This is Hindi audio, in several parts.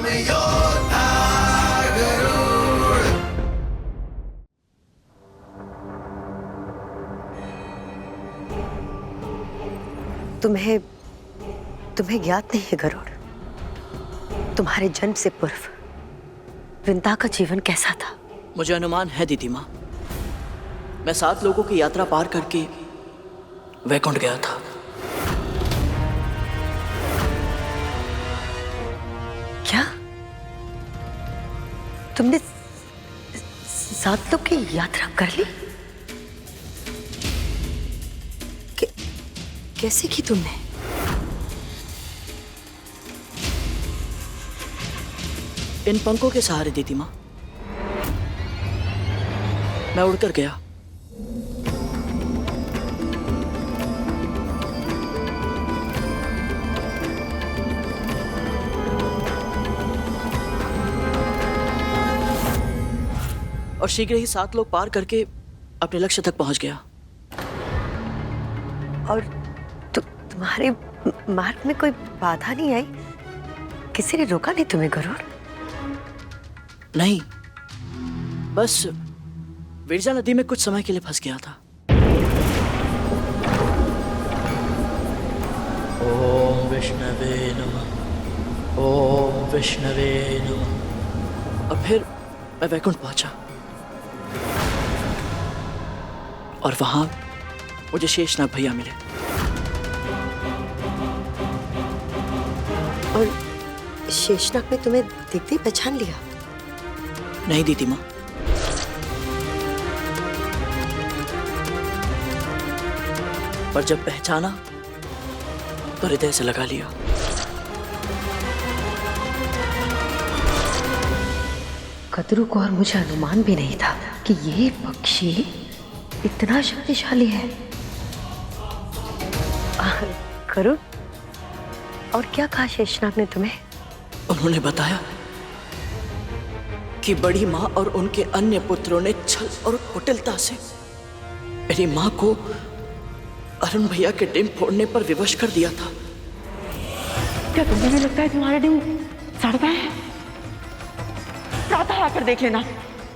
योद्धा गरुड़। तुम्हें ज्ञात नहीं है गरुड़, तुम्हारे जन्म से पूर्व वृंदा का जीवन कैसा था? मुझे अनुमान है दीदी माँ। मैं 7 लोगों की यात्रा पार करके वैकुंठ गया था। क्या तुमने 7 लोग की यात्रा कर ली? कैसे की तुमने? इन पंखों के सहारे दीदी माँ मैं उड़कर गया। और शीघ्र ही 7 लोग पार करके अपने लक्ष्य तक पहुंच गया। और तुम्हारे मार्ग में कोई बाधा नहीं आई? किसी ने रोका नहीं तुम्हें गरुड़? नहीं, बस विरजा नदी में कुछ समय के लिए फंस गया था। ओम विष्णवे नमः, ओम विष्णवे नमः। और फिर मैं वैकुंठ पहुंचा और वहां मुझे शेषनाग भैया मिले। और शेषनाग ने तुम्हें देखते ही पहचान लिया? नहीं दीदी माँ, पर जब पहचाना तो हृदय से लगा लिया। कद्रू को और मुझे अनुमान भी नहीं था कि ये पक्षी इतना शक्तिशाली है। गरुड़, और क्या कहा शेषनाग ने तुम्हें? उन्होंने बताया कि बड़ी माँ और उनके अन्य पुत्रों ने छल और कुटिलता से मेरी माँ को अरुण भैया के डिम फोड़ने पर विवश कर दिया था। क्या तुम्हें भी लगता है तुम्हारा डिम सड़ता है? प्रातः आकर देख लेना।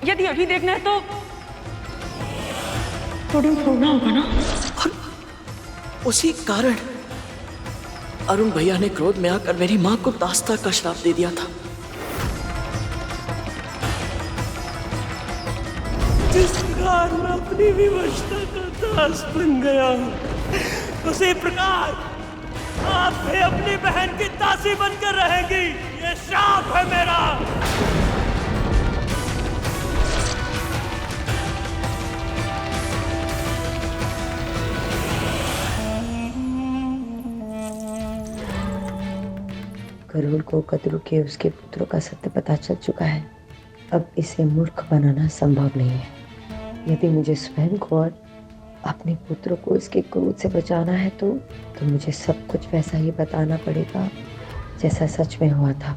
यदि अभी देखना है तो डिम फोड़ना होगा ना। और उसी कारण अरुण भैया ने क्रोध में आकर मेरी माँ को दास्ता का श्राप दे दिया था। जिस प्रकार मैं अपनी विवशता का दास बन गया हूं, उसी प्रकार आप भी अपनी बहन की दासी बनकर रहेंगी। ये श्राप है मेरा। गरुड़ को कद्रू के उसके पुत्रों का सत्य पता चल चुका है। अब इसे मूर्ख बनाना संभव नहीं है। यदि मुझे स्वयं को और अपने पुत्रों को इसके क्रोध से बचाना है तो मुझे सब कुछ वैसा ही बताना पड़ेगा जैसा सच में हुआ था।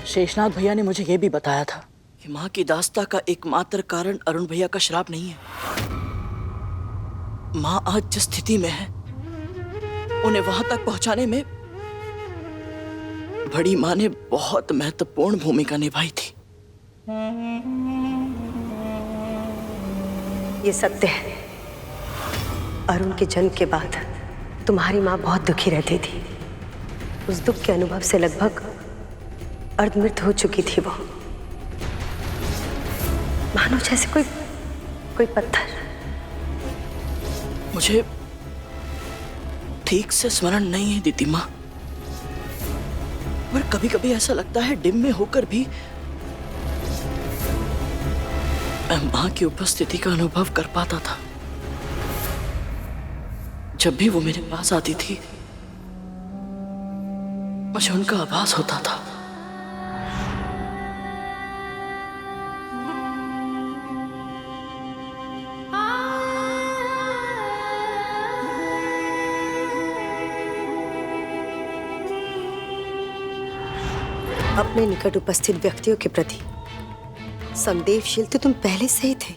शेषनाग भैया ने मुझे यह भी बताया था कि माँ की दास्ता का एकमात्र कारण अरुण भैया का श्राप नहीं है। माँ आज जिस स्थिति में है उन्हें वहां तक पहुंचाने में बड़ी माँ ने बहुत महत्वपूर्ण भूमिका निभाई थी। ये सत्य है। अरुण के जन्म के बाद तुम्हारी माँ बहुत दुखी रहती थी। उस दुख के अनुभव से लगभग अर्धमृत हो चुकी थी वो, मानो जैसे कोई पत्थर। मुझे ठीक से स्मरण नहीं है दीदी माँ, पर कभी कभी ऐसा लगता है डिम में होकर भी मैं माँ की उपस्थिति का अनुभव कर पाता था। जब भी वो मेरे पास आती थी मुझे उनका आभास होता था। अपने निकट उपस्थित व्यक्तियों के प्रति संदेहशील तो तुम पहले से ही थे,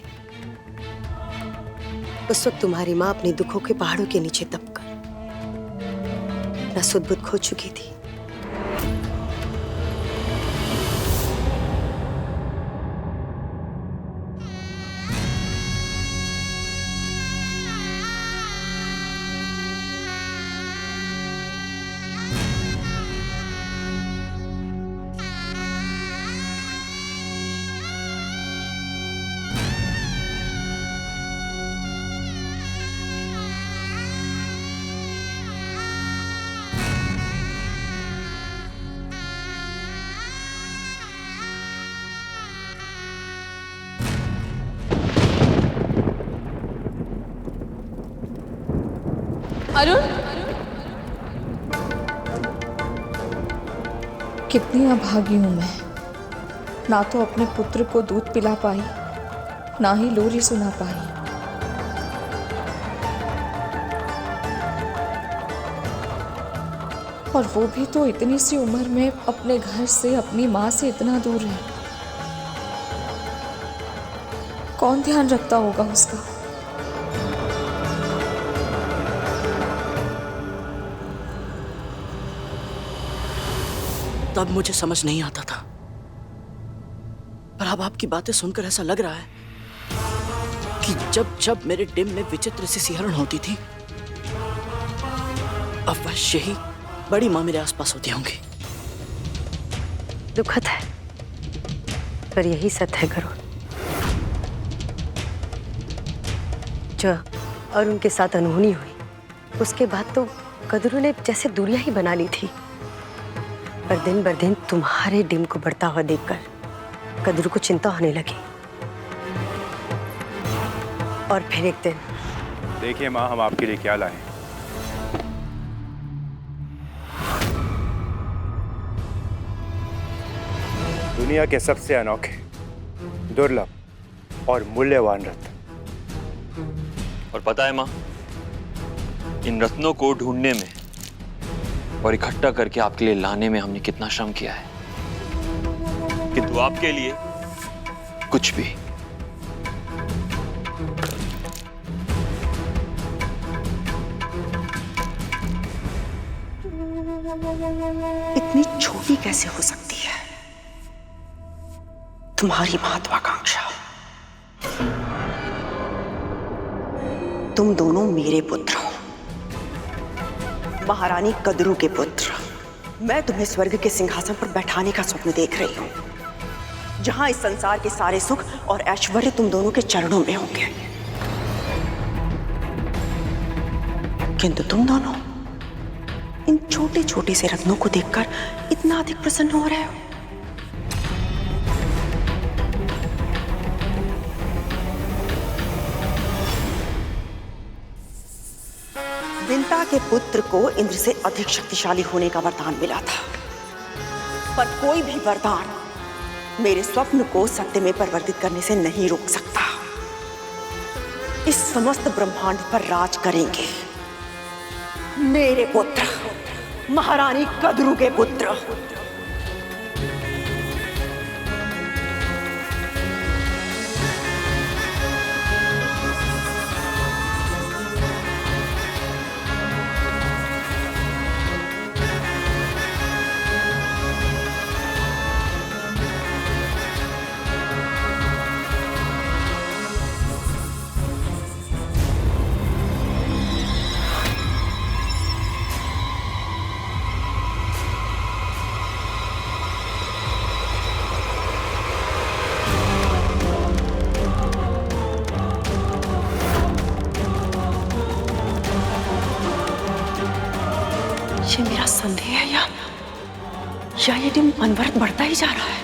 उस वक्त तुम्हारी माँ अपने दुखों के पहाड़ों के नीचे दबकर नसुद बुद्ध खो चुकी थी। अरुण, कितनी अभागी हूं मैं। ना तो अपने पुत्र को दूध पिला पाई, ना ही लोरी सुना पाई। और वो भी तो इतनी सी उम्र में अपने घर से, अपनी माँ से इतना दूर है। कौन ध्यान रखता होगा उसका? तब मुझे समझ नहीं आता था, पर अब आपकी बातें सुनकर ऐसा लग रहा है कि जब जब मेरे डिम में विचित्र सी सिहरन होती थी, अवश्य ही बड़ी माँ मेरे आसपास होती होंगी। दुखद है, पर यही सत्य है गरुड़। जो अरुण के साथ अनहोनी हुई, उसके बाद तो कदरू ने जैसे दूरियां ही बना ली थी। पर दिन बर दिन तुम्हारे डिम को बढ़ता हुआ देखकर कदरू को चिंता होने लगी। और फिर एक दिन, देखिए माँ, हम आपके लिए क्या लाए। दुनिया के सबसे अनोखे, दुर्लभ और मूल्यवान रत्न। और पता है माँ, इन रत्नों को ढूंढने में और इकट्ठा करके आपके लिए लाने में हमने कितना श्रम किया है, किंतु आपके लिए कुछ भी। इतनी छोटी कैसे हो सकती है तुम्हारी महत्वाकांक्षा? तुम दोनों मेरे पुत्र हो, महारानी कदरू के पुत्र। मैं तुम्हें स्वर्ग के सिंहासन पर बैठाने का स्वप्न देख रही हूं, जहां इस संसार के सारे सुख और ऐश्वर्य तुम दोनों के चरणों में होंगे। किंतु तुम दोनों इन छोटे छोटे से रत्नों को देखकर इतना अधिक प्रसन्न हो रहे हो। विंता के पुत्र को इंद्र से अधिक शक्तिशाली होने का वरदान मिला था, पर कोई भी वरदान मेरे स्वप्न को सत्य में परिवर्तित करने से नहीं रोक सकता। इस समस्त ब्रह्मांड पर राज करेंगे मेरे पुत्र, महारानी कदरू के पुत्र। ये मेरा संदेह है या ये डिम अनवरत बढ़ता ही जा रहा है।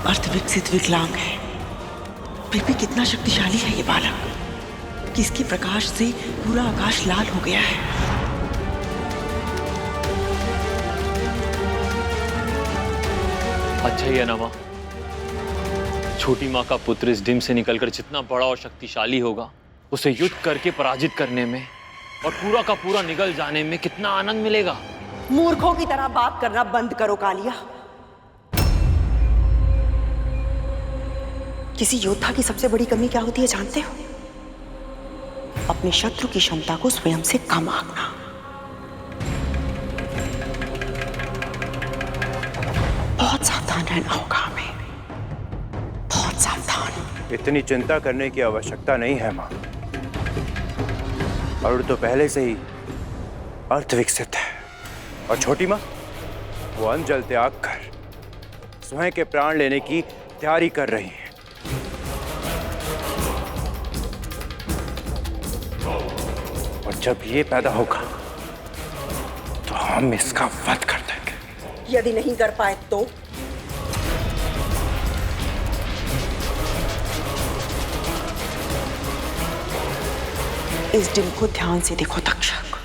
अर्ध विकसित विकलांग है, फिर भी कितना शक्तिशाली है ये बालक कि इसके प्रकाश से पूरा आकाश लाल हो गया है। अच्छा ही है ना माँ, छोटी माँ का पुत्र इस डिम से निकलकर जितना बड़ा और शक्तिशाली होगा, उसे युद्ध करके पराजित करने में और पूरा का पूरा निगल जाने में कितना आनंद मिलेगा। मूर्खों की तरह बात करना बंद करो कालिया। किसी योद्धा की सबसे बड़ी कमी क्या होती है जानते हो? अपने शत्रु की क्षमता को स्वयं से कम आंकना। बहुत सावधान रहना होगा हमें, बहुत सावधान। इतनी चिंता करने की आवश्यकता नहीं है माँ। अरुण तो पहले से ही अर्थ विकसित है और छोटी माँ वो अंजल त्याग कर स्वयं के प्राण लेने की तैयारी कर रही है। और जब ये पैदा होगा तो हम इसका वध कर देंगे। यदि नहीं कर पाए तो इस डिम को ध्यान से देखो तक्षक।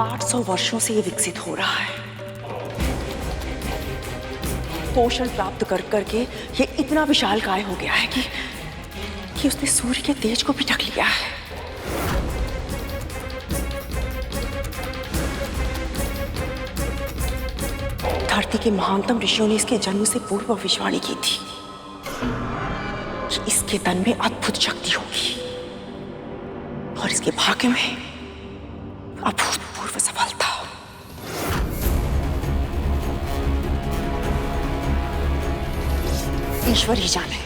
800 वर्षों से ये विकसित हो रहा है। पोषण प्राप्त कर करके ये इतना विशालकाय हो गया है कि उसने सूर्य के तेज को भी ढक लिया है। धरती के महानतम ऋषियों ने इसके जन्म से पूर्व भविष्यवाणी की थी कि इसके तन में अद्भुत शक्ति होगी और इसके भाग्य में अभूतपूर्व सफलता। ईश्वर ही जाने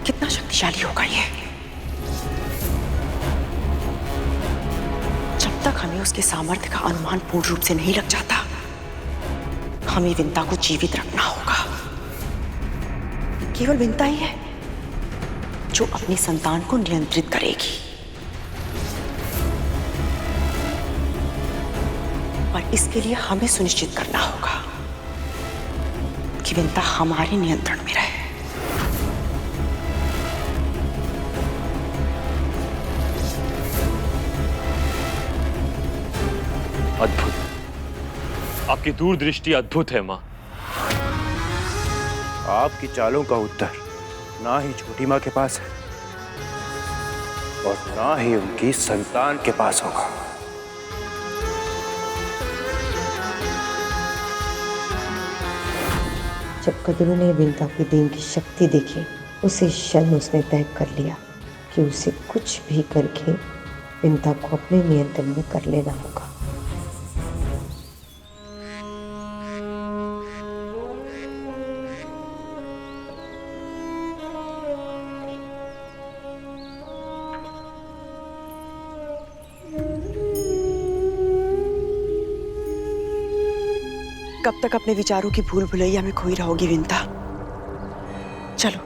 कितना शक्तिशाली होगा ये। जब तक हमें उसके सामर्थ्य का अनुमान पूर्ण रूप से नहीं लग जाता, हमें विंता को जीवित रखना होगा। केवल विंता ही है जो अपनी संतान को नियंत्रित करेगी, पर इसके लिए हमें सुनिश्चित करना होगा कि विंता हमारे नियंत्रण में रहे। अद्भुत, आपकी दूरदृष्टि अद्भुत है माँ। आपकी चालों का उत्तर ना ही छोटी माँ के पास है और ना ही उनकी संतान के पास होगा। जब कद्रू ने विंता की दीन की शक्ति देखी, उसी क्षण उसने तय कर लिया कि उसे कुछ भी करके विंता को अपने नियंत्रण में कर लेना होगा। कब तक अपने विचारों की भूल भुलैया में खोई रहोगी विंता? चलो,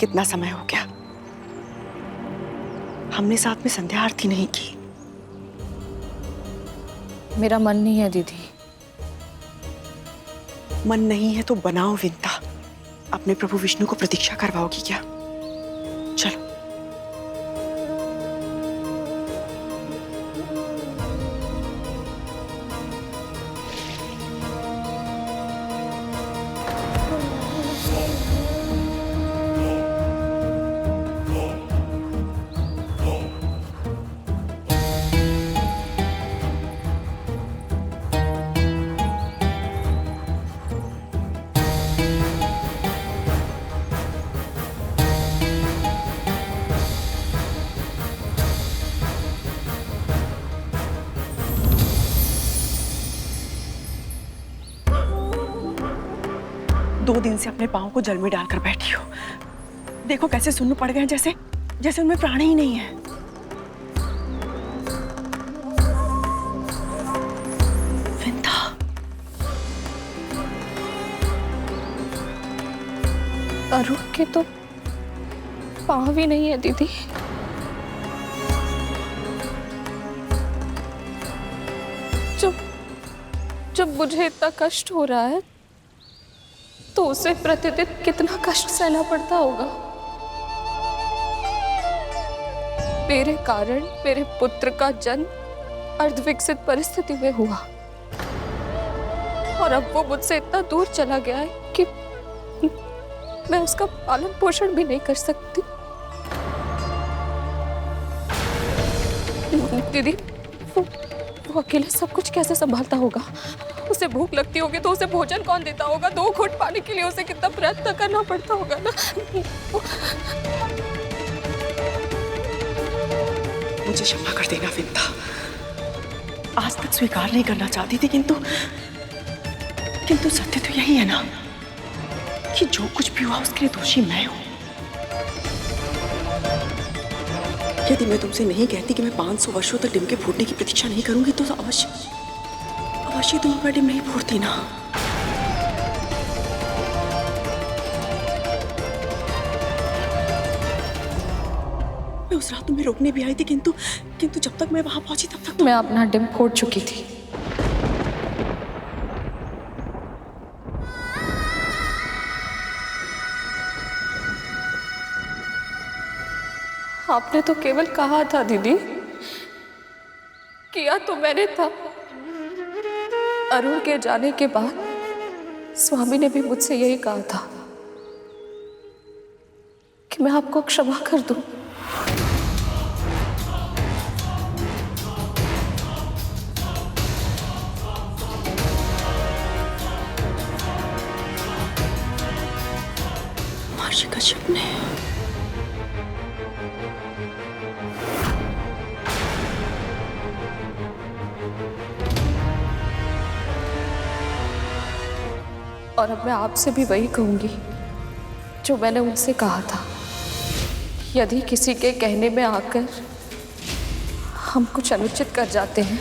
कितना समय हो गया, हमने साथ में संध्या आरती नहीं की। मेरा मन नहीं है दीदी। मन नहीं है तो बनाओ विंता। अपने प्रभु विष्णु को प्रतीक्षा करवाओगी क्या? चलो। दो दिन से अपने पांव को जल में डालकर बैठी हो। देखो कैसे सुन्न पड़ गए हैं, जैसे जैसे उनमें प्राण ही नहीं है। विंता, अरुण के तो पाँव भी नहीं है दीदी। जब मुझे इतना कष्ट हो रहा है तो उसे प्रतिदिन कितना कष्ट सहना पड़ता होगा। मेरे कारण मेरे पुत्र का जन्म अर्धविकसित परिस्थिति में हुआ और अब वो मुझसे इतना दूर चला गया है कि मैं उसका पालन पोषण भी नहीं कर सकती। दीदी, वो अकेले सब कुछ कैसे संभालता होगा? उसे भूख लगती होगी तो उसे भोजन कौन देता होगा? 2 घूंट पाने के लिए उसे कितना प्रयत्न करना पड़ता होगा ना। मुझे क्षमा कर देना विंता। आज तक स्वीकार नहीं करना चाहती थी, किंतु सत्य तो यही है ना कि जो कुछ भी हुआ उसके लिए दोषी मैं हूं। यदि मैं तुमसे नहीं कहती कि मैं 500 वर्षों तक डिम के फूटने की प्रतीक्षा नहीं करूंगी तो अवश्य तुम अपना डिम नहीं फूटती ना। मैं उस रात तुम्हें रोकने भी आई थी, किंतु जब तक मैं वहां पहुंची तब तक मैं अपना डिम फोड़ चुकी थी। आपने तो केवल कहा था दीदी, किया तो मैंने था। अरुण के जाने के बाद स्वामी ने भी मुझसे यही कहा था कि मैं आपको क्षमा कर दूं। महर्षि कश्यप ने और अब मैं आपसे भी वही कहूंगी जो मैंने उनसे कहा था। यदि किसी के कहने में आकर हम कुछ अनुचित कर जाते हैं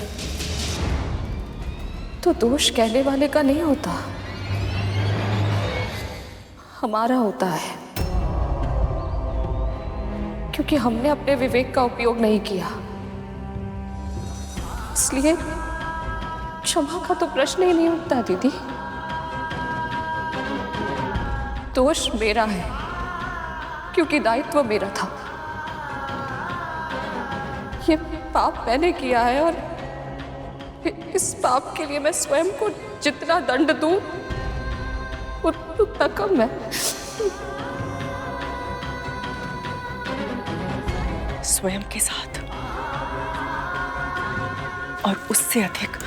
तो दोष कहने वाले का नहीं होता, हमारा होता है, क्योंकि हमने अपने विवेक का उपयोग नहीं किया। इसलिए क्षमा का तो प्रश्न ही नहीं उठता दीदी। दोष मेरा है क्योंकि दायित्व मेरा था। ये पाप मैंने किया है और इस पाप के लिए मैं स्वयं को जितना दंड दूं उतना कम है। स्वयं के साथ और उससे अधिक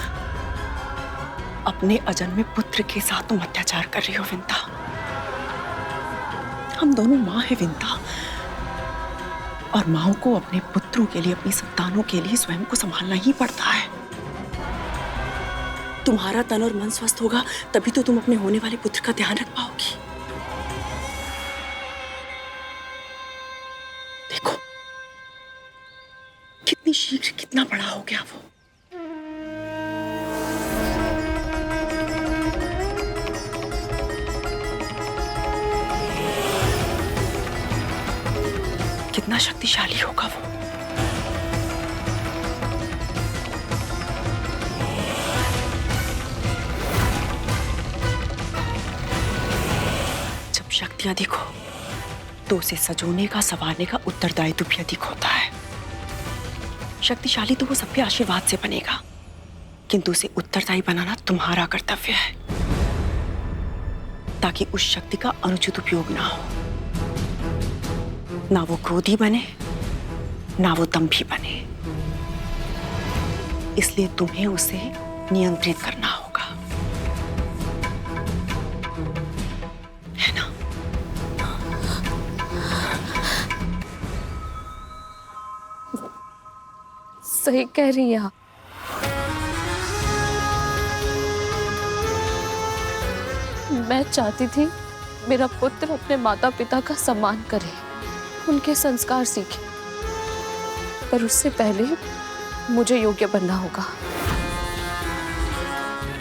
अपने अजन्मे पुत्र के साथ तुम अत्याचार कर रही हो विंता। हम दोनों माँ हैं विंता, और माँओं को अपने पुत्रों के लिए, अपनी संतानों के लिए स्वयं को संभालना ही पड़ता है। तुम्हारा तन और मन स्वस्थ होगा तभी तो तुम अपने होने वाले पुत्र का ध्यान रख पाओगी। देखो कितनी शीघ्र कितना बड़ा हो गया वो। कितना शक्तिशाली होगा वो। जब शक्ति अधिक हो तो उसे सजोने का, संवारने का उत्तरदायित्व भी अधिक होता है। शक्तिशाली तो वो सबके आशीर्वाद से बनेगा, किंतु उसे उत्तरदायी बनाना तुम्हारा कर्तव्य है, ताकि उस शक्ति का अनुचित उपयोग ना हो। ना वो क्रोधी बने, ना वो दंभी बने। इसलिए तुम्हें उसे नियंत्रित करना होगा, है ना? सही कह रही हैं आप। मैं चाहती थी मेरा पुत्र अपने माता पिता का सम्मान करे, उनके संस्कार सीखे, पर उससे पहले मुझे योग्य बनना होगा,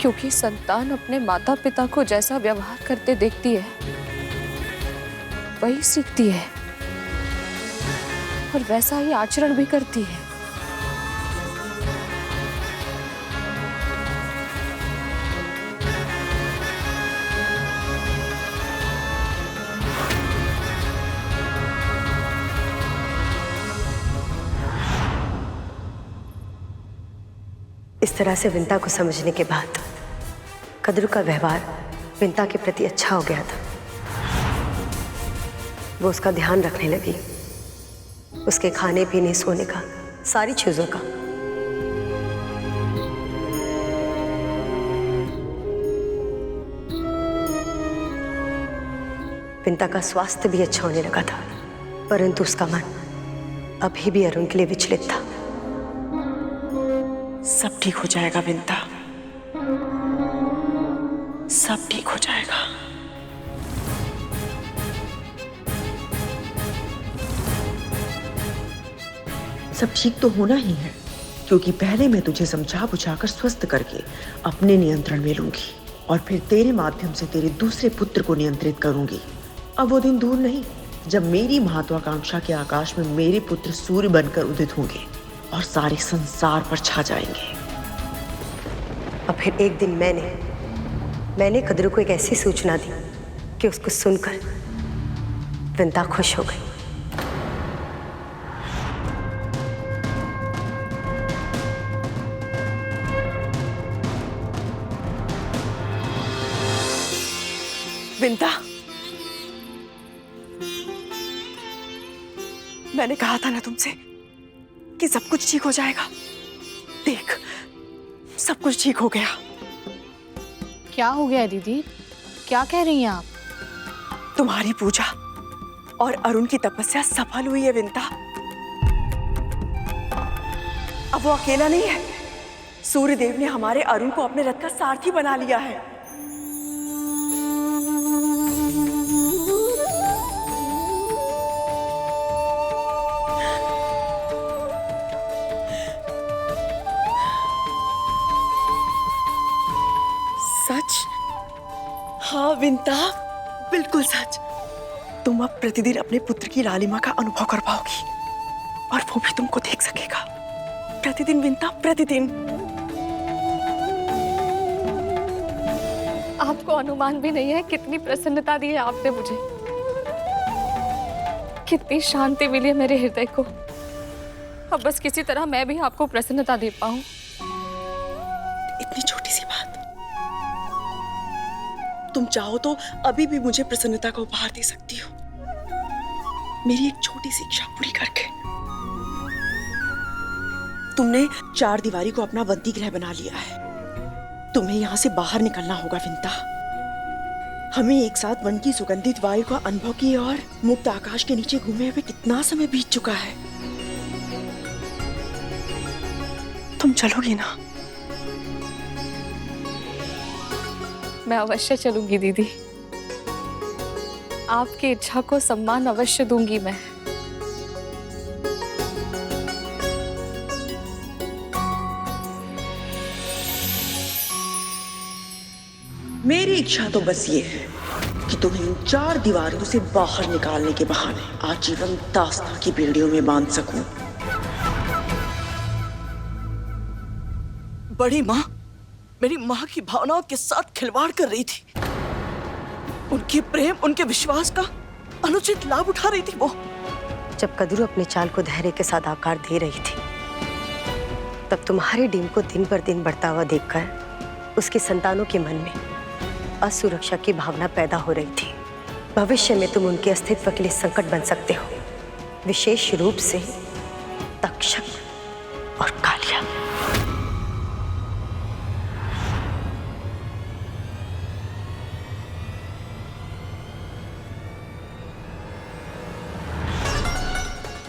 क्योंकि संतान अपने माता पिता को जैसा व्यवहार करते देखती है वही सीखती है और वैसा ही आचरण भी करती है। इस तरह से विंता को समझने के बाद कद्रू का व्यवहार विंता के प्रति अच्छा हो गया था। वो उसका ध्यान रखने लगी, उसके खाने पीने, सोने का, सारी चीजों का। विंता का स्वास्थ्य भी अच्छा होने लगा था, परंतु उसका मन अभी भी अरुण के लिए विचलित था। सब ठीक हो जाएगा विंता, सब ठीक हो जाएगा। सब ठीक तो होना ही है, क्योंकि पहले मैं तुझे समझा बुझाकर स्वस्थ करके अपने नियंत्रण में लूंगी और फिर तेरे माध्यम से तेरे दूसरे पुत्र को नियंत्रित करूंगी। अब वो दिन दूर नहीं जब मेरी महत्वाकांक्षा के आकाश में मेरे पुत्र सूर्य बनकर उदित होंगे और सारे संसार पर छा जाएंगे। और फिर एक दिन मैंने कद्रू को एक ऐसी सूचना दी कि उसको सुनकर विंता खुश हो गई। विंता, मैंने कहा था ना तुमसे कि सब कुछ ठीक हो जाएगा। देख, सब कुछ ठीक हो गया। क्या हो गया दीदी? क्या कह रही हैं आप? तुम्हारी पूजा और अरुण की तपस्या सफल हुई है विंता। अब वो अकेला नहीं है, सूर्यदेव ने हमारे अरुण को अपने रथ का सारथी बना लिया है। सच? हाँ विंता, बिल्कुल सच। तुम अब प्रतिदिन अपने पुत्र की लालिमा का अनुभव कर पाओगी और वो भी तुमको देख सकेगा। प्रतिदिन विंता, प्रतिदिन। आपको अनुमान भी नहीं है कितनी प्रसन्नता दी है आपने मुझे, कितनी शांति मिली है मेरे हृदय को। अब बस किसी तरह मैं भी आपको प्रसन्नता दे पाऊं। इतनी छोटी सी बात, तुम चाहो तो अभी भी मुझे प्रसन्नता का उपहार दे सकती हो, मेरी एक छोटी सी इच्छा पूरी करके। तुमने चार दीवारी को अपना बंदी गृह बना लिया है। तुम्हें यहां से बाहर निकलना होगा विंता। हमें एक साथ वन की सुगंधित वायु का अनुभव किए और मुक्त आकाश के नीचे घूमे हुए कितना समय बीत चुका है। तुम चलोगी ना? मैं अवश्य चलूंगी दीदी, आपकी इच्छा को सम्मान अवश्य दूंगी मैं। मेरी इच्छा तो बस ये है कि तुम्हें इन चार दीवारों से बाहर निकालने के बहाने आजीवन दास्तां की बेड़ियों में बांध सकूं। बड़ी माँ मेरी माँ की भावनाओं के साथ खिलवाड़ कर रही थी। उनके प्रेम, उनके विश्वास का अनुचित लाभ उठा रही थी वो। जब कद्रू अपने चाल को धैर्य के साथ आकार दे रही थी, तब तुम्हारी डीम को दिन पर दिन बढ़ता हुआ देखकर उसकी संतानों के मन में असुरक्षा की भावना पैदा हो रही थी। भविष्य में तुम उनके अस्तित्व के लिए संकट बन सकते हो, विशेष रूप से तक्षक और कालिया।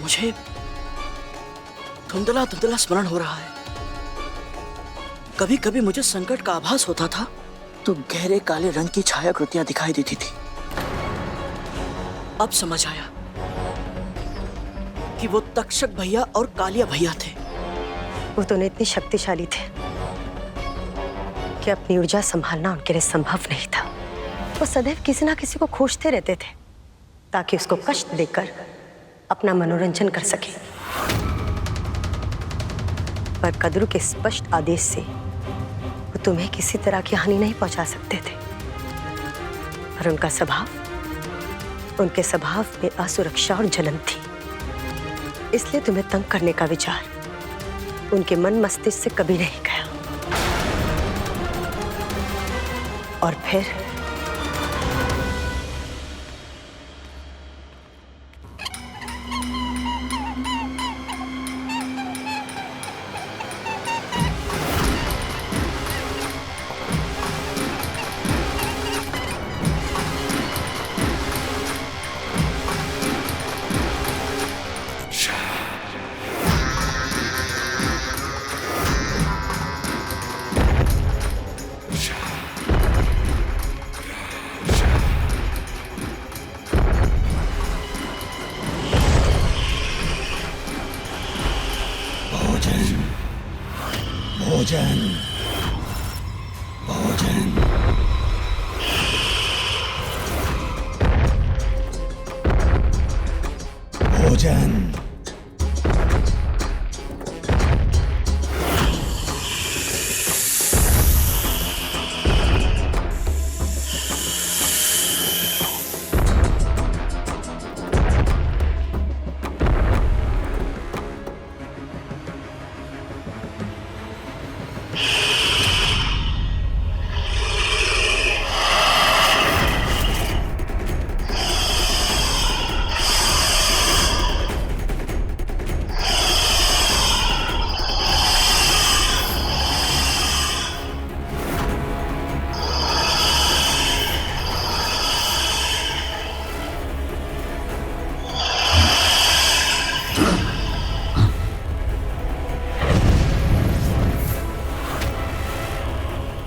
मुझे धुंधला धुंधला स्मरण हो रहा है। कभी कभी मुझे संकट का आभास होता था तो गहरे काले रंग की छायाकृतियां दिखाई देती थी। अब समझ आया कि वो तक्षक भैया और कालिया भैया थे। वो दोनों इतने शक्तिशाली थे कि अपनी ऊर्जा संभालना उनके लिए संभव नहीं था। वो सदैव किसी ना किसी को खोजते रहते थे ताकि उसको कष्ट देकर अपना मनोरंजन कर सके। पर कद्रू के स्पष्ट आदेश से वो तुम्हें किसी तरह की हानि नहीं पहुंचा सकते थे। पर उनके स्वभाव में असुरक्षा और जलन थी, इसलिए तुम्हें तंग करने का विचार उनके मन मस्तिष्क से कभी नहीं गया। और फिर भोजन।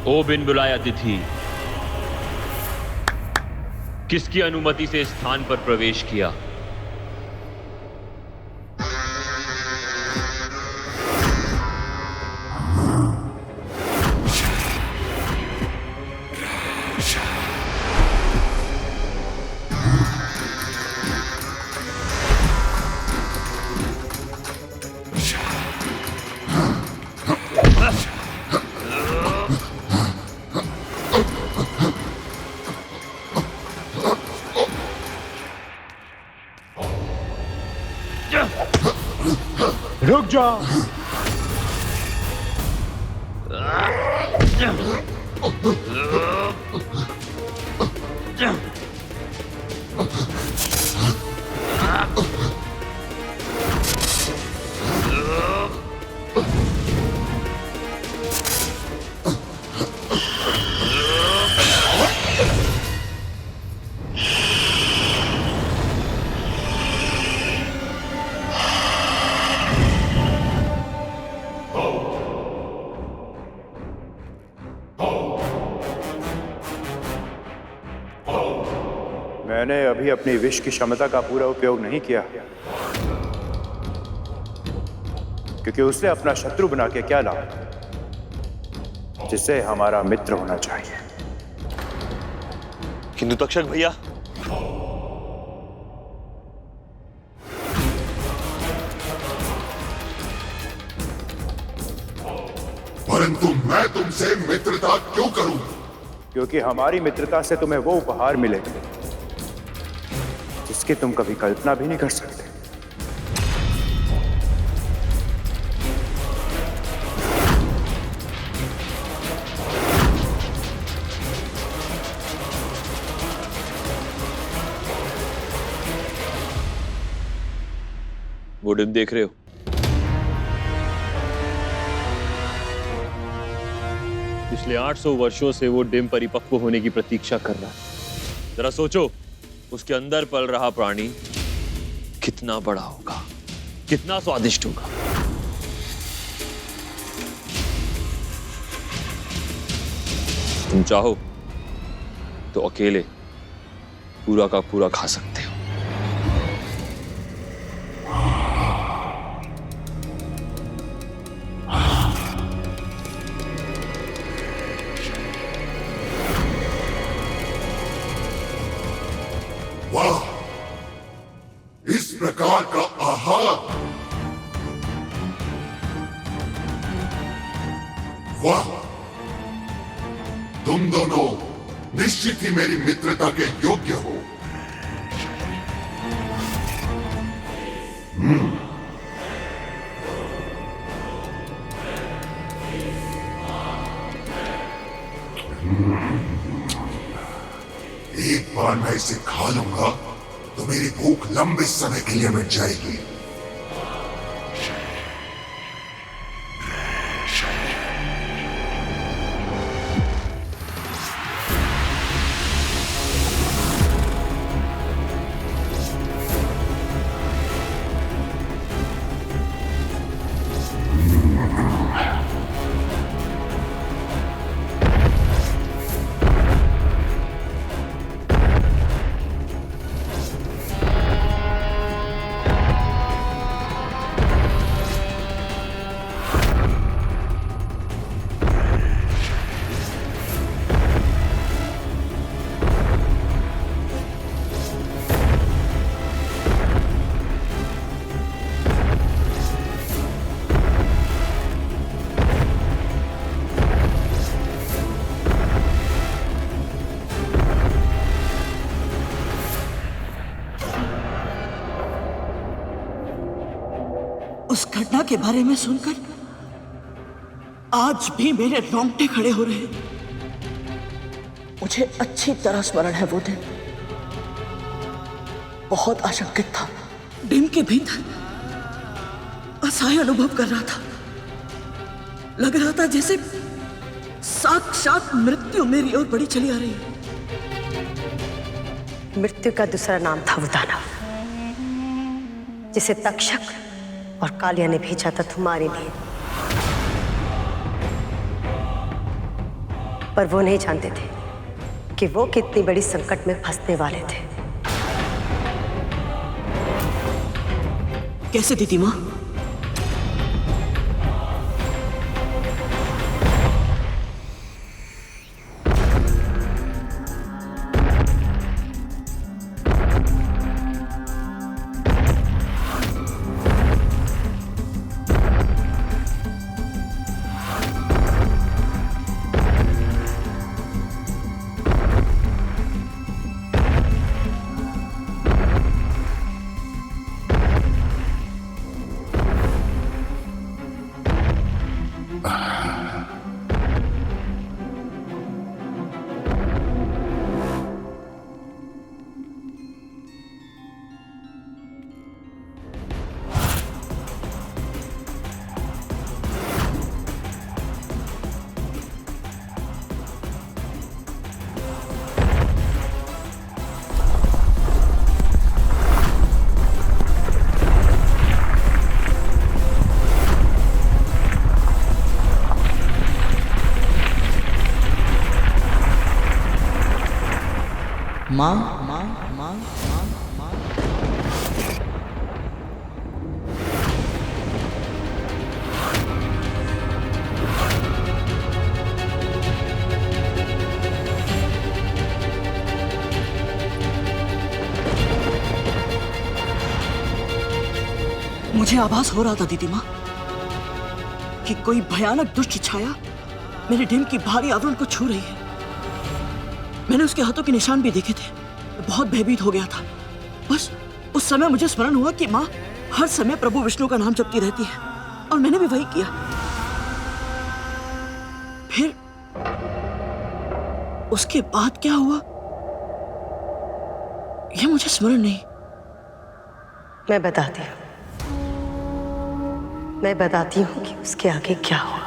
ओ बिन बुलाए अतिथि, किसकी अनुमति से इस स्थान पर प्रवेश किया? रुक जाओ। मैंने अभी अपनी विष की क्षमता का पूरा उपयोग नहीं किया, क्योंकि उसे अपना शत्रु बना के क्या लाभ, जिसे हमारा मित्र होना चाहिए। किंतु तक्षक भैया, परंतु मैं तुमसे मित्रता क्यों करूं? क्योंकि हमारी मित्रता से तुम्हें वो उपहार मिलेगा जिसकी तुम कभी कल्पना भी नहीं कर सकते। वो डिम देख रहे हो? पिछले 800 वर्षों से वो डिम परिपक्व होने की प्रतीक्षा कर रहा है। जरा सोचो, उसके अंदर पल रहा प्राणी कितना बड़ा होगा, कितना स्वादिष्ट होगा। तुम चाहो तो अकेले पूरा का पूरा खा सकते हो। वाह, इस प्रकार का आहार! वाह, तुम दोनों निश्चित ही मेरी मित्रता के योग्य हो। एक बार मैं इसे खा लूंगा तो मेरी भूख लंबे समय के लिए मिट जाएगी। के बारे में सुनकर आज भी मेरे रोंगटे खड़े हो रहे हैं। मुझे अच्छी तरह स्मरण है वो दिन। बहुत आशंकित था, डिम के भीतर असहाय अनुभव कर रहा था। लग रहा था जैसे साक्षात मृत्यु मेरी ओर बढ़ी चली आ रही है। मृत्यु का दूसरा नाम था वो दानव, जिसे तक्षक और कालिया ने भेजा था तुम्हारे लिए। पर वो नहीं जानते थे कि वो कितनी बड़ी संकट में फंसने वाले थे। कैसे दीदी माँ? माँ माँ माँ माँ माँ मुझे आभास हो रहा था दीदी माँ कि कोई भयानक दुष्ट छाया मेरे डिम की भारी आवरण को छू रही है। मैंने उसके हाथों के निशान भी देखे थे। बहुत भयभीत हो गया था। बस उस समय मुझे स्मरण हुआ कि माँ हर समय प्रभु विष्णु का नाम जपती रहती है और मैंने भी वही किया। फिर उसके बाद क्या हुआ यह मुझे स्मरण नहीं। मैं बताती हूँ कि उसके आगे क्या हुआ।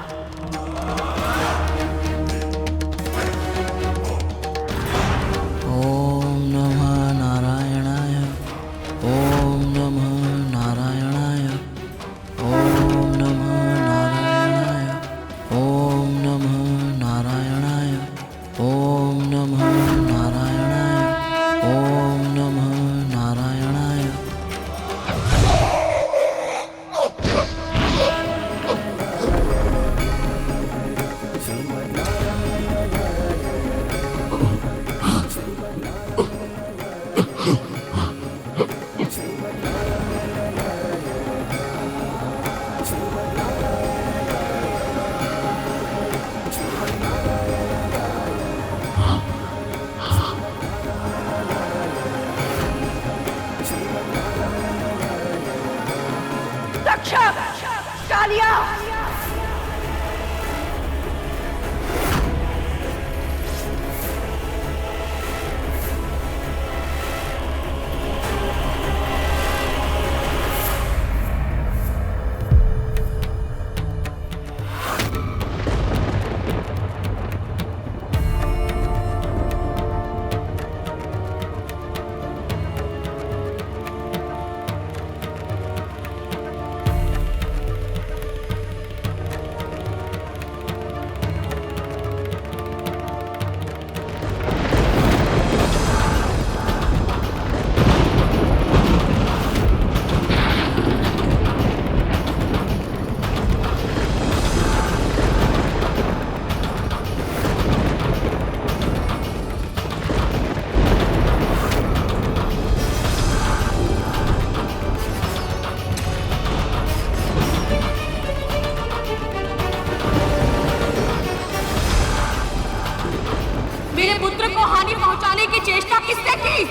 चेष्टा किसने की?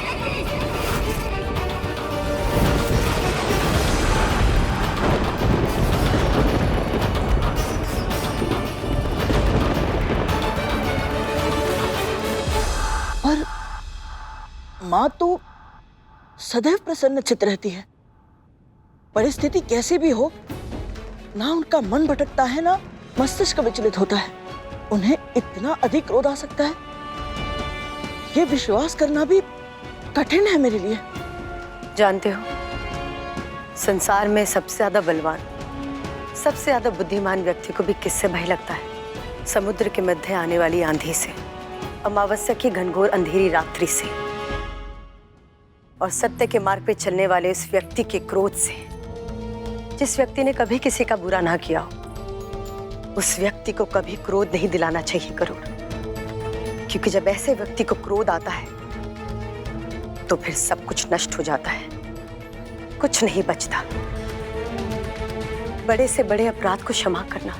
माँ तो सदैव प्रसन्नचित्त रहती है। परिस्थिति कैसी भी हो, ना उनका मन भटकता है, ना मस्तिष्क विचलित होता है। उन्हें इतना अधिक क्रोध आ सकता है, ये विश्वास करना भी कठिन है मेरे लिए। जानते हो, संसार में सबसे ज्यादा बलवान, सबसे ज्यादा बुद्धिमान व्यक्ति को भी किससे भय लगता है? समुद्र के मध्य आने वाली आंधी से, अमावस्या की घनघोर अंधेरी रात्रि से, और सत्य के मार्ग पे चलने वाले उस व्यक्ति के क्रोध से, जिस व्यक्ति ने कभी किसी का बुरा ना किया हो। उस व्यक्ति को कभी क्रोध नहीं दिलाना चाहिए गरुड़, क्योंकि जब ऐसे व्यक्ति को क्रोध आता है तो फिर सब कुछ नष्ट हो जाता है, कुछ नहीं बचता। बड़े से बड़े अपराध को क्षमा करना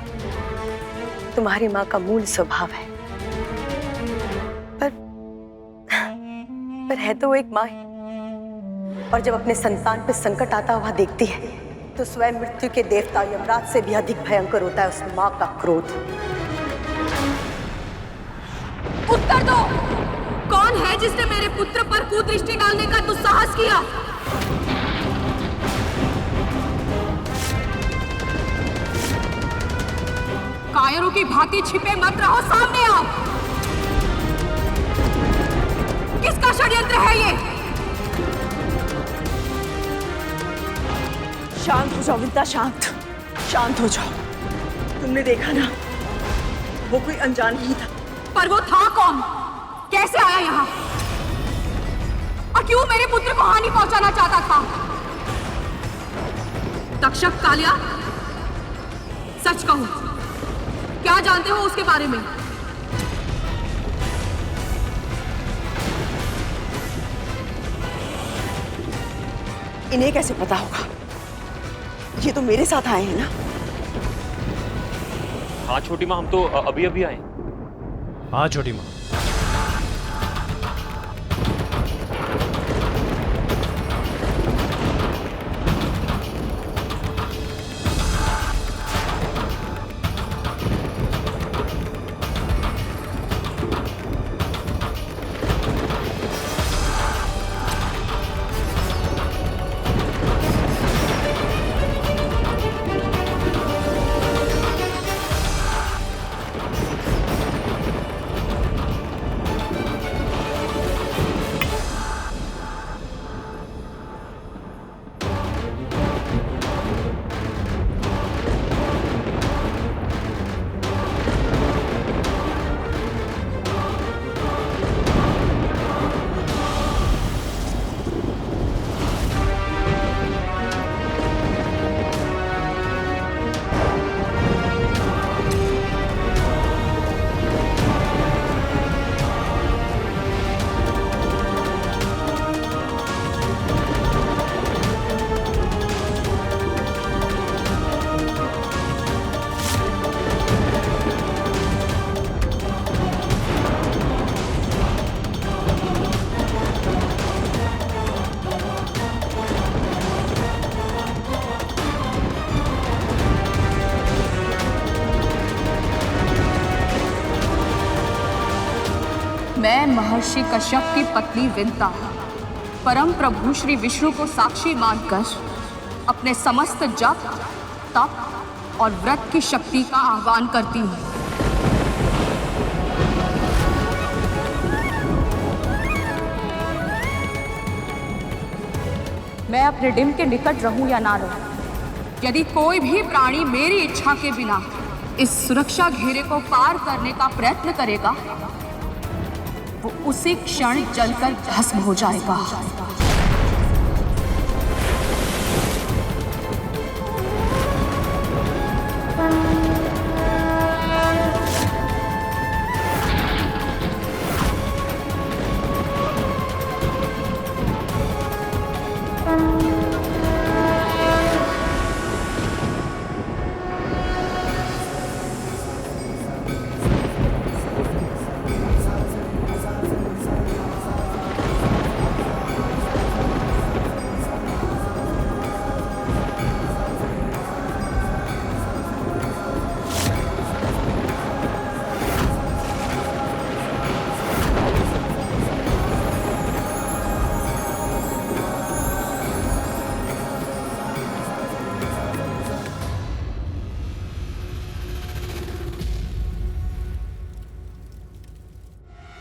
तुम्हारी माँ का मूल स्वभाव है, पर है तो वो एक माँ ही, और जब अपने संतान पे संकट आता हुआ देखती है तो स्वयं मृत्यु के देवता यमराज से भी अधिक भयंकर होता है उस माँ का क्रोध। उत्तर दो, कौन है जिसने मेरे पुत्र पर कुदृष्टि डालने का दुस्साहस किया? कायरों की भांति छिपे मत रहो, सामने आओ। किसका षड्यंत्र है ये? शांत हो जाओ विद्या, शांत हो जाओ। तुमने देखा ना, वो कोई अनजान नहीं था। पर वो था कौन? कैसे आया यहाँ? और क्यों मेरे पुत्र को हानि पहुंचाना चाहता था? तक्षक कालिया, सच कहो, क्या जानते हो उसके बारे में? इन्हें कैसे पता होगा? ये तो मेरे साथ आए हैं ना। हाँ छोटी माँ, हम तो अभी अभी आए। हाँ छोटी माँ। मैं महर्षि कश्यप की पत्नी विंता परम प्रभु श्री विष्णु को साक्षी मानकर अपने समस्त जप, तप और व्रत की शक्ति का आह्वान करती हूँ। मैं अपने डिंब के निकट रहूं या ना रहूं, यदि कोई भी प्राणी मेरी इच्छा के बिना इस सुरक्षा घेरे को पार करने का प्रयत्न करेगा, वो उसी क्षण जलकर भस्म हो जाएगा।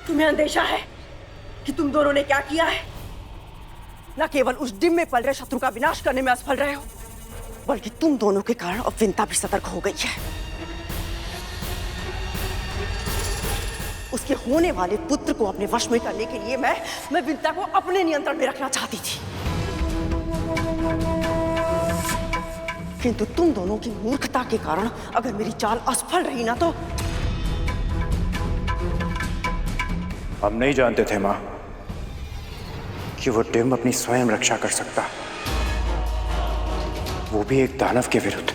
तुम्हें अंदेशा है कि तुम दोनों ने क्या किया है? न केवल उस डिम में पल रहे शत्रु का विनाश करने में असफल रहे हो, बल्कि तुम दोनों के कारण अब विंता भी सतर्क हो गई है। उसके होने वाले पुत्र को अपने वश में करने के लिए मैं विंता को अपने नियंत्रण में रखना चाहती थी, किंतु तुम दोनों की मूर्खता के कारण अगर मेरी चाल असफल रही ना तो। हम नहीं जानते थे मां कि वो डिम अपनी स्वयं रक्षा कर सकता, वो भी एक दानव के विरुद्ध।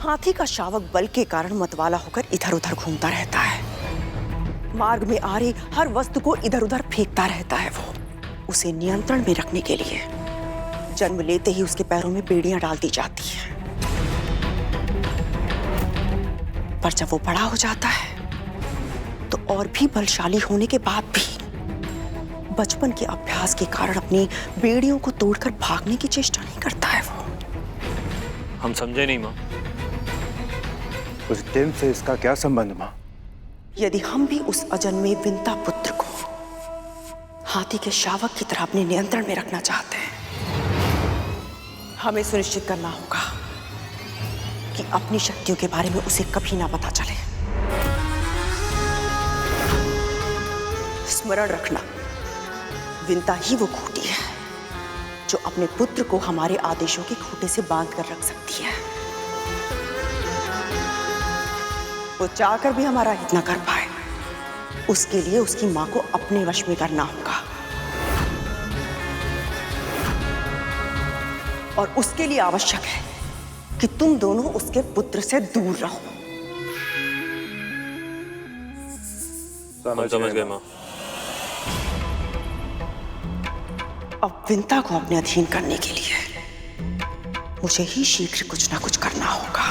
हाथी का शावक बल के कारण मतवाला होकर इधर उधर घूमता रहता है, मार्ग में आ रही हर वस्तु को इधर उधर फेंकता रहता है। वो उसे नियंत्रण में रखने के लिए जन्म लेते ही उसके पैरों में बेड़ियां डाल दी जाती है, पर जब वो बड़ा हो जाता है तो और भी बलशाली होने के बाद भी बचपन के अभ्यास के कारण अपनी बेड़ियों को तोड़कर भागने की चेष्टा नहीं करता है। वो हम समझे नहीं मां। उस डिम से इसका क्या संबंध मां? यदि हम भी उस अजन्मे विंता पुत्र को हाथी के शावक की तरह अपने नियंत्रण में रखना चाहते हैं, हमें सुनिश्चित करना होगा कि अपनी शक्तियों के बारे में उसे कभी ना पता चले। स्मरण रखना, विंता ही वो खूंटी है जो अपने पुत्र को हमारे आदेशों के खूंटे से बांध कर रख सकती है। वो चाहकर भी हमारा हित न कर पाए, उसके लिए उसकी मां को अपने वश में करना होगा, और उसके लिए आवश्यक है कि तुम दोनों उसके पुत्र से दूर रहो। समझ गए मां। अब विंता को अपने अधीन करने के लिए मुझे ही शीघ्र कुछ ना कुछ करना होगा।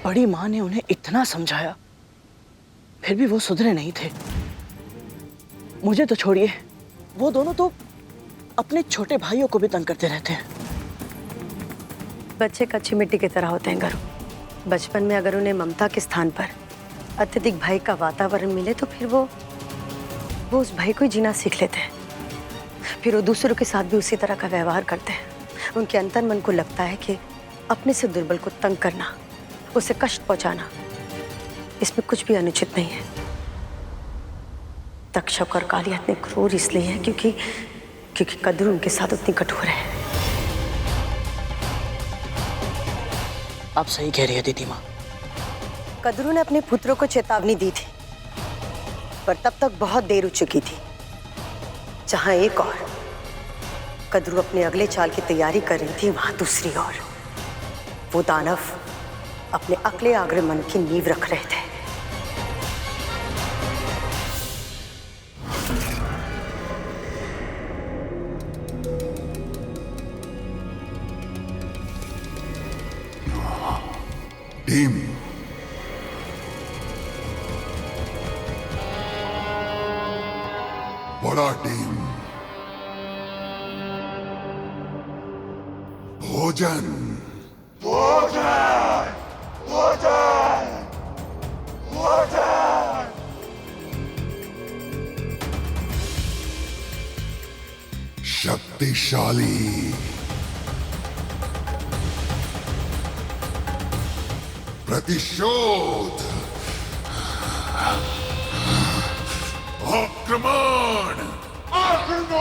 बड़ी मां ने उन्हें इतना समझाया, फिर भी वो सुधरे नहीं थे। मुझे तो छोड़िए, वो दोनों तो अपने छोटे भाइयों को भी तंग करते रहते हैं। बच्चे कच्ची मिट्टी की तरह होते हैं गरुड़। बचपन में अगर उन्हें ममता के स्थान पर अत्यधिक भय का वातावरण मिले तो फिर वो उस भय को जीना सीख लेते हैं। फिर वो दूसरों के साथ भी उसी तरह का व्यवहार करते हैं। उनके अंतर मन को लगता है कि अपने से दुर्बल को तंग करना, उसे कष्ट पहुंचाना, इसमें कुछ भी अनुचित नहीं है। तक्षक और कालिया इतने क्रूर इसलिए हैं क्योंकि कद्रू उनके साथ उतनी कठोर है। आप सही कह रही है दीदी मां। कद्रू ने अपने पुत्रों को चेतावनी दी थी, पर तब तक बहुत देर हो चुकी थी। जहां एक और कद्रू अपने अगले चाल की तैयारी कर रही थी, वहां दूसरी ओर वो दानव अपने अगले आक्रमण की नींव रख रहे थे। टीम बड़ा टीम, भोजन भोजन भोजन भोजन। शक्तिशाली, प्रतिशोध, आक्रमण आक्रमण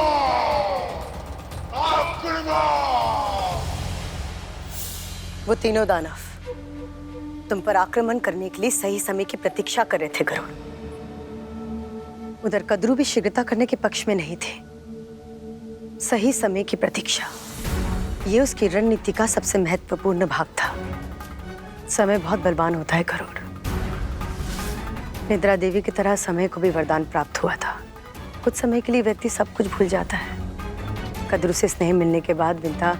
आक्रमण। वो तीनों दानव तुम पर आक्रमण करने के लिए सही समय की प्रतीक्षा कर रहे थे गरुड़। उधर कद्रू भी शीघ्रता करने के पक्ष में नहीं थे। सही समय की प्रतीक्षा, ये उसकी रणनीति का सबसे महत्वपूर्ण भाग था। समय बहुत बलवान होता है गरुड़। निद्रा देवी की तरह समय को भी वरदान प्राप्त हुआ था। कुछ समय के लिए व्यक्ति सब कुछ भूल जाता है। कद्रू से स्नेह मिलने के बाद विंता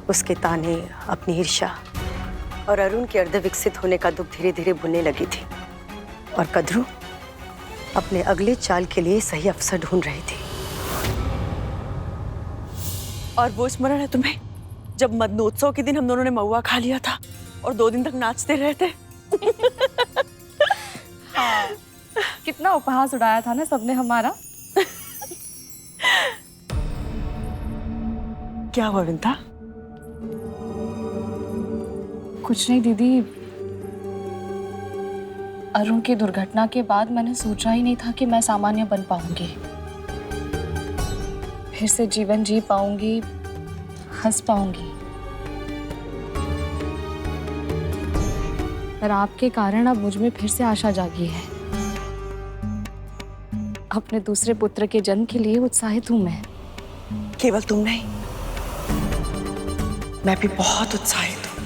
उसके ताने, अपनी ईर्ष्या और अरुण के अर्ध विकसित होने का दुख धीरे धीरे भूलने लगी थी, और कद्रू अपने अगले चाल के लिए सही अवसर ढूंढ रही थी। और वो स्मरण है तुम्हें जब मदनोत्सव के दिन हम दोनों ने महुआ खा लिया था और 2 दिन तक नाचते रहे थे? हाँ, कितना उपहास उड़ाया था ना सबने हमारा। क्या हुआ विंता? कुछ नहीं दीदी, अरुण की दुर्घटना के बाद मैंने सोचा ही नहीं था कि मैं सामान्य बन पाऊंगी, फिर से जीवन जी पाऊंगी, हंस पाऊंगी। पर आपके कारण अब मुझ में फिर से आशा जागी है। अपने दूसरे पुत्र के जन्म के लिए उत्साहित हूं मैं। केवल तुम नहीं, मैं भी बहुत उत्साहित हूं।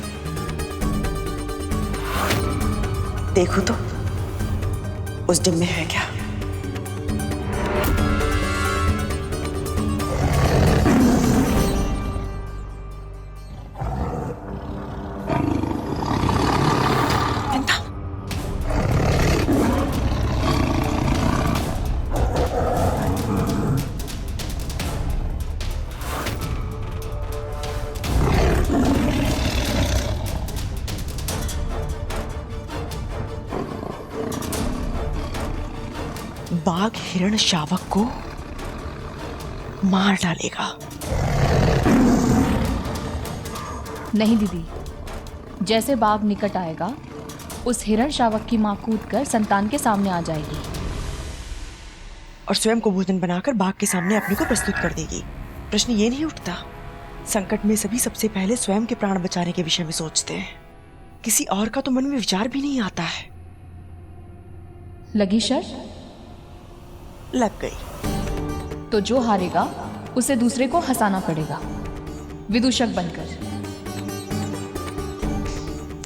देखो तो उस डिब्बे में है क्या? बाघ हिरण शावक को मार डालेगा। नहीं दीदी, जैसे बाघ निकट आएगा उस हिरण शावक की मां कूदकर संतान के सामने आ जाएगी और स्वयं को भोजन बनाकर बाघ के सामने अपने को प्रस्तुत कर देगी। प्रश्न ये नहीं उठता, संकट में सभी सबसे पहले स्वयं के प्राण बचाने के विषय में सोचते हैं, किसी और का तो मन में विचार भी नहीं आता है। लगी शर्त? लग गई। तो जो हारेगा उसे दूसरे को हंसाना पड़ेगा, विदूषक बनकर।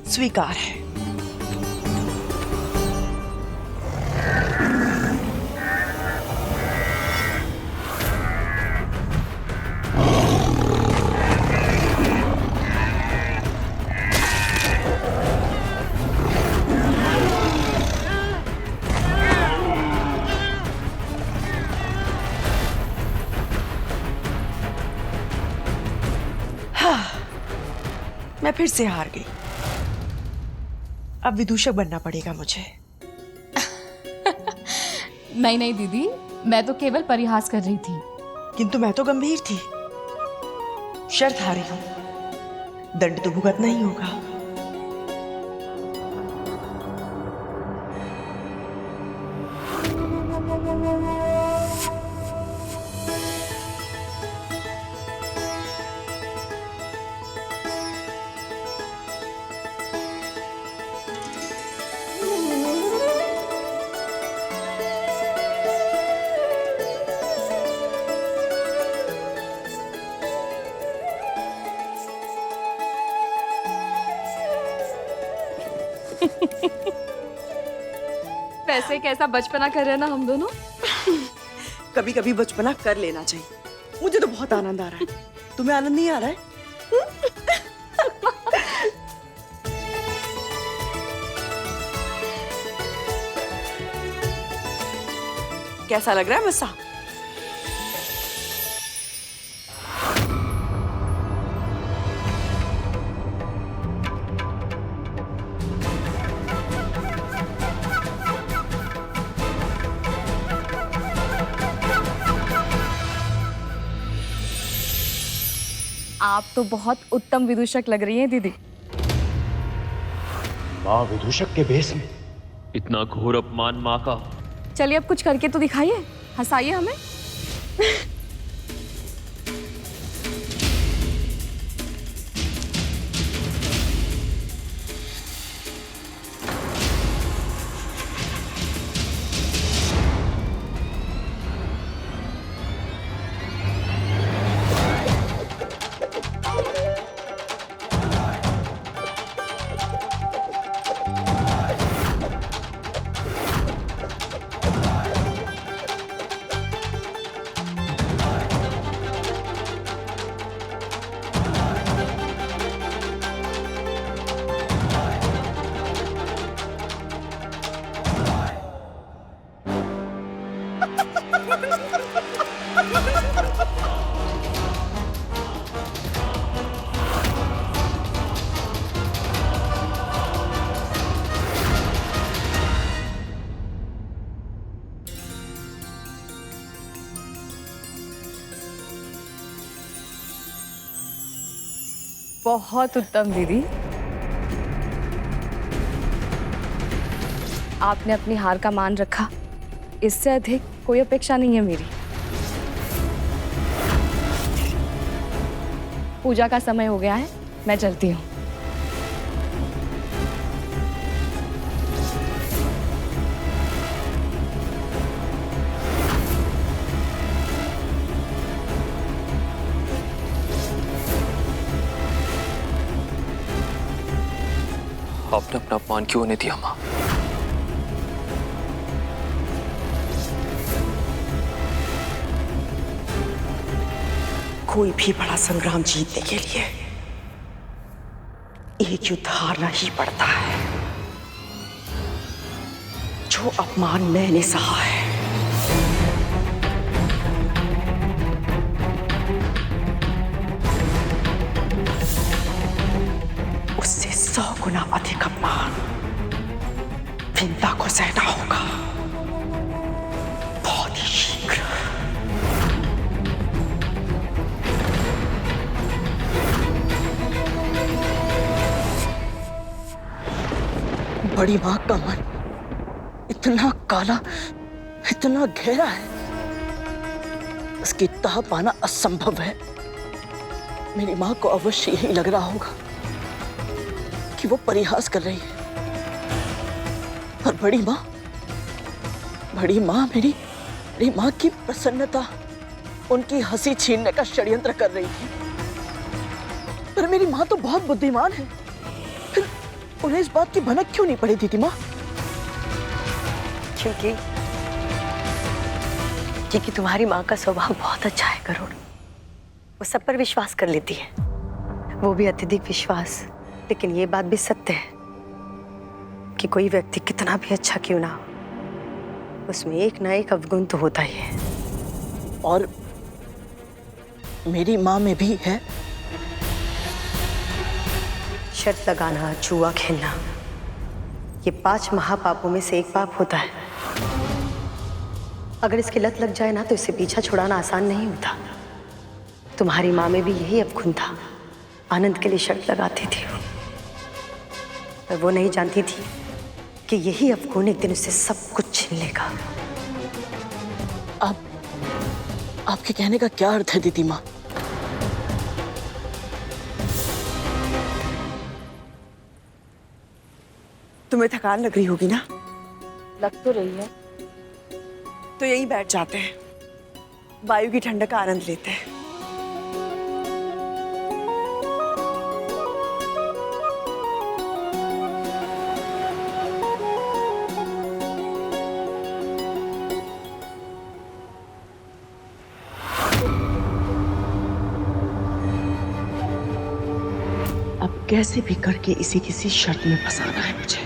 स्वीकार है। मैं फिर से हार गई। अब विदूषक बनना पड़ेगा मुझे। नहीं नहीं दीदी, मैं तो केवल परिहास कर रही थी। किंतु मैं तो गंभीर थी। शर्त हारी हूं, दंड तो भुगतना ही होगा। वैसे कैसा बचपना कर रहे हैं ना हम दोनों। कभी कभी बचपना कर लेना चाहिए। मुझे तो बहुत आनंद आ रहा है। तुम्हें आनंद नहीं आ रहा है? कैसा लग रहा है मस्सा? आप तो बहुत उत्तम विदूषक लग रही हैं दीदी। माँ विदूषक के भेष में? इतना घोर अपमान माँ का। चलिए अब कुछ करके तो दिखाइए, हंसाइए हमें। बहुत उत्तम दीदी। आपने अपनी हार का मान रखा, इससे अधिक कोई अपेक्षा नहीं है मेरी। पूजा का समय हो गया है, मैं चलती हूँ। आपने अपना अपमान क्यों होने दिया माँ? कोई भी बड़ा संग्राम जीतने के लिए एक युद्ध हारना ही पड़ता है। जो अपमान मैंने सहा है, उससे 100 गुना अधिक अपमान विंता को सहना होगा, बहुत ही शीघ्र। बड़ी माँ का मन इतना काला, इतना गहरा है, उसकी तह पाना असंभव है। मेरी माँ को अवश्य यही लग रहा होगा कि वो परिहास कर रही है। और बड़ी माँ मेरी माँ की प्रसन्नता, उनकी हंसी छीनने का षड्यंत्र कर रही थी। पर मेरी माँ तो बहुत बुद्धिमान है, फिर उन्हें इस बात की भनक क्यों नहीं पड़ी दीदी माँ? क्योंकि तुम्हारी माँ का स्वभाव बहुत अच्छा है करुण। वो सब पर विश्वास कर लेती है, वो भी अत्यधिक विश्वास। लेकिन ये बात भी सत्य है कि कोई व्यक्ति कितना भी अच्छा क्यों ना हो, उसमें एक ना एक अवगुण तो होता ही है। और मेरी माँ में भी है। शर्त लगाना, जुआ खेलना, ये 5 महापापों में से एक पाप होता है। अगर इसकी लत लग जाए ना तो इससे पीछा छुड़ाना आसान नहीं होता। तुम्हारी माँ में भी यही अवगुण था, आनंद के लिए शर्त लगाती थी वो। पर वो नहीं जानती थी कि यही अवगुण एक दिन उससे सब कुछ छीन लेगा। आपके कहने का क्या अर्थ है दीदी माँ? तुम्हें थकान लग रही होगी ना? लग तो रही है। तो यहीं बैठ जाते हैं, वायु की ठंडक का आनंद लेते हैं। अब कैसे भी करके इसे किसी शर्त में फंसाना है मुझे।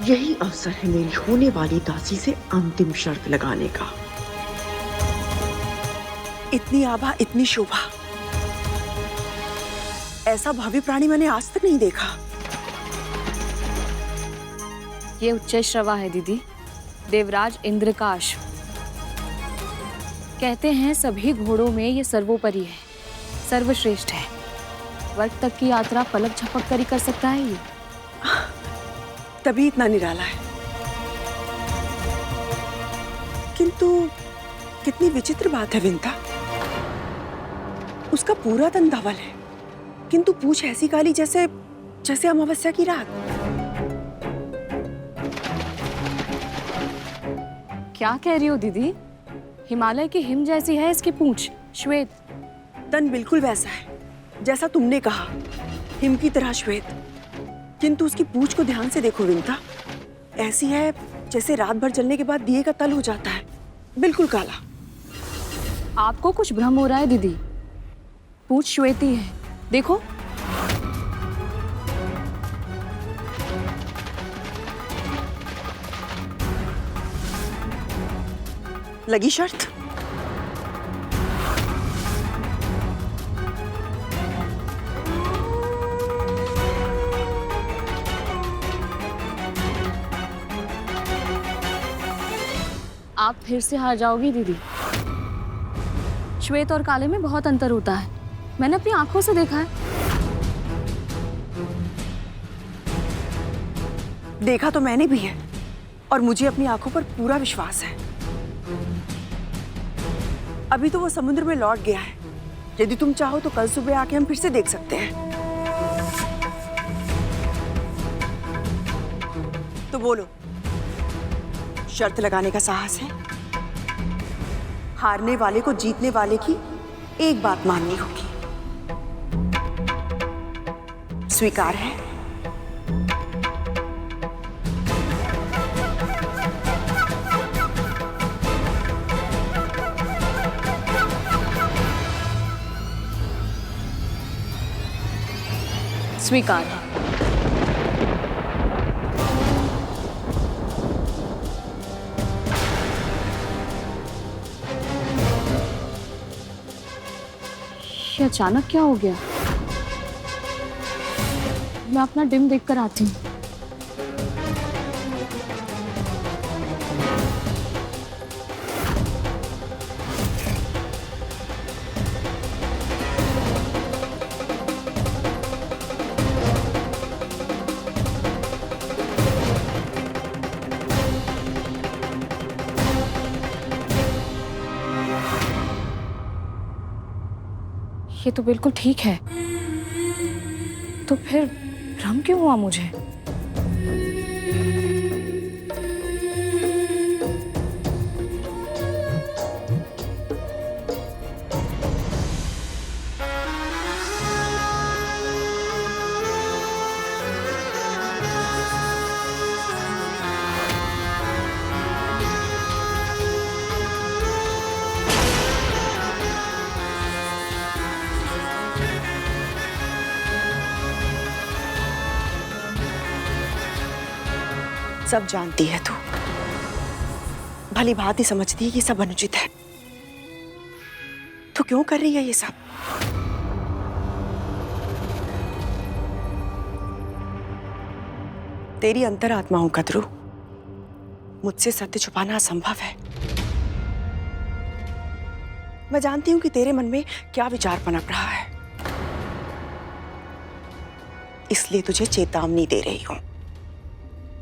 यही अवसर है मेरी होने वाली दासी से अंतिम शर्त लगाने का। इतनी आभा, इतनी शोभा, ऐसा भावी प्राणी मैंने आज तक नहीं देखा। ये उच्च श्रवा है दीदी, देवराज इंद्र का अश्व। कहते हैं सभी घोड़ों में ये सर्वोपरि है, सर्वश्रेष्ठ है। वर्ग तक की यात्रा पलक झपक कर ही कर सकता है ये। तभी इतना निराला है। किंतु कितनी विचित्र बात है विंता, उसका पूरा तन धवल है किंतु पूंछ ऐसी काली जैसे जैसे अमावस्या की रात। क्या कह रही हो दीदी? हिमालय की हिम जैसी है इसकी पूंछ, श्वेत। तन बिल्कुल वैसा है जैसा तुमने कहा, हिम की तरह श्वेत। किंतु उसकी पूंछ को ध्यान से देखो विंता, ऐसी है जैसे रात भर जलने के बाद दिए का तल हो जाता है, बिल्कुल काला। आपको कुछ भ्रम हो रहा है दीदी। पूछ श्वेती है, देखो। लगी शर्त? आप फिर से हार जाओगी दीदी। श्वेत और काले में बहुत अंतर होता है, मैंने अपनी आंखों से देखा है। देखा तो मैंने भी है और मुझे अपनी आंखों पर पूरा विश्वास है। अभी तो वो समुद्र में लौट गया है। यदि तुम चाहो तो कल सुबह आके हम फिर से देख सकते हैं। तो बोलो, शर्त लगाने का साहस है? हारने वाले को जीतने वाले की एक बात माननी होगी। स्वीकार है? स्वीकार है। ये अचानक क्या हो गया? मैं अपना डिम देखकर आती हूँ। ये तो बिल्कुल ठीक है, तो फिर भ्रम क्यों हुआ मुझे? सब जानती है तू, भली भांति समझती है कि सब अनुचित है। तू क्यों कर रही है ये सब? तेरी अंतरात्मा हूं कद्रू, मुझसे सत्य छुपाना असंभव है। मैं जानती हूं कि तेरे मन में क्या विचार पनप रहा है, इसलिए तुझे चेतावनी दे रही हूं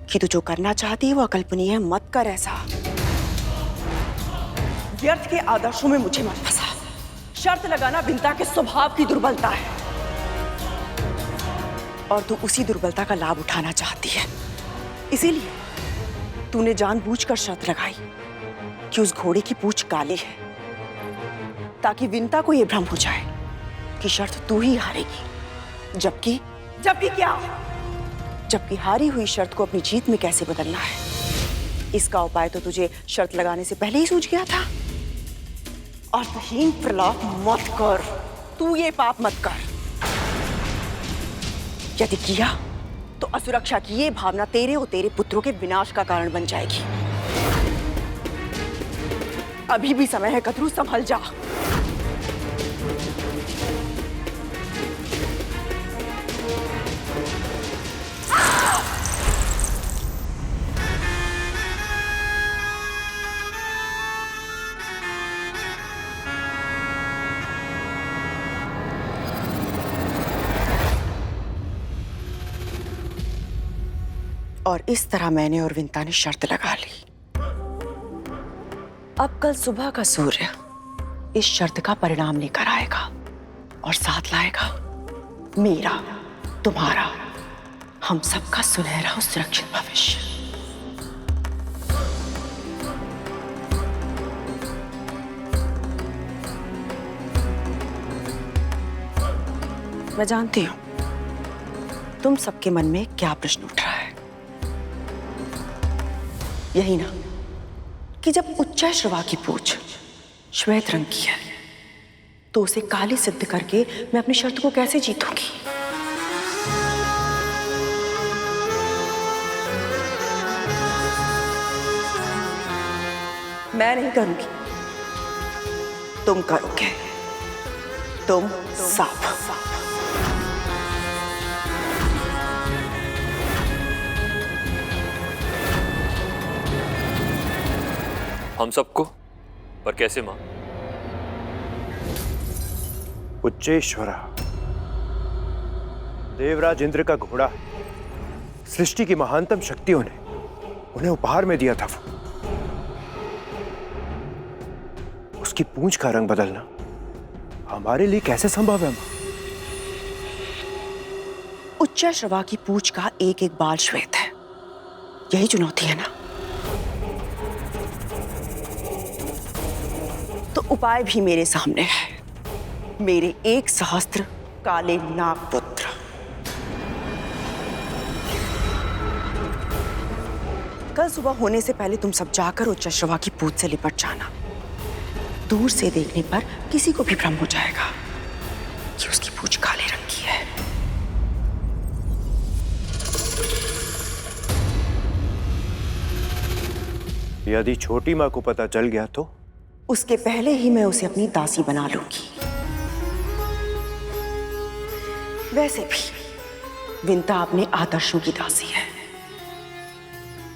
कि तू जो करना चाहती है वो अकल्पनीय है। मत कर ऐसा। व्यर्थ के आदर्शों में मुझे मत फंसा। शर्त लगाना विंता के स्वभाव की दुर्बलता है और तू उसी दुर्बलता का लाभ उठाना चाहती है। इसीलिए तूने जानबूझकर शर्त लगाई कि उस घोड़े की पूंछ काली है, ताकि विंता को यह भ्रम हो जाए कि शर्त तू ही हारेगी। जबकि क्या? जबकि हारी हुई शर्त को अपनी जीत में कैसे बदलना है, इसका उपाय तो तुझे शर्त लगाने से पहले ही सूझ गया था। अर्थहीन प्रलाप मत कर, तू ये पाप मत कर। यदि किया तो असुरक्षा की ये भावना तेरे और तेरे पुत्रों के विनाश का कारण बन जाएगी। अभी भी समय है कद्रू, संभल जा। और इस तरह मैंने और विंता ने शर्त लगा ली। अब कल सुबह का सूर्य इस शर्त का परिणाम लेकर आएगा और साथ लाएगा मेरा, तुम्हारा, हम सबका सुनहरा और सुरक्षित भविष्य। मैं जानती हूं तुम सबके मन में क्या प्रश्न उठ रहा है। यही ना कि जब उच्चैश्रवा की पूंछ श्वेत रंग की है तो उसे काली सिद्ध करके मैं अपनी शर्त को कैसे जीतूंगी? मैं नहीं करूंगी, तुम करोगे। तुम सांप। हम सबको? पर कैसे मां? उच्चेश्वरा, देवराज इंद्र का घोड़ा सृष्टि की महानतम शक्तियों ने उन्हें उपहार में दिया था। उसकी पूंछ का रंग बदलना हमारे लिए कैसे संभव है मां? उच्चैश्रवा की पूंछ का एक एक बाल श्वेत है, यही चुनौती है ना? तो उपाय भी मेरे सामने है। मेरे 1 सहस्त्र काले नागपुत्र। कल सुबह होने से पहले तुम सब जाकर उच्चैश्रवा की पूंछ से लिपट जाना। दूर से देखने पर किसी को भी भ्रम हो जाएगा कि उसकी पूंछ काले रंग की है। यदि छोटी मां को पता चल गया तो? उसके पहले ही मैं उसे अपनी दासी बना लूंगी। वैसे भी विंता अपने आदर्शों की दासी है।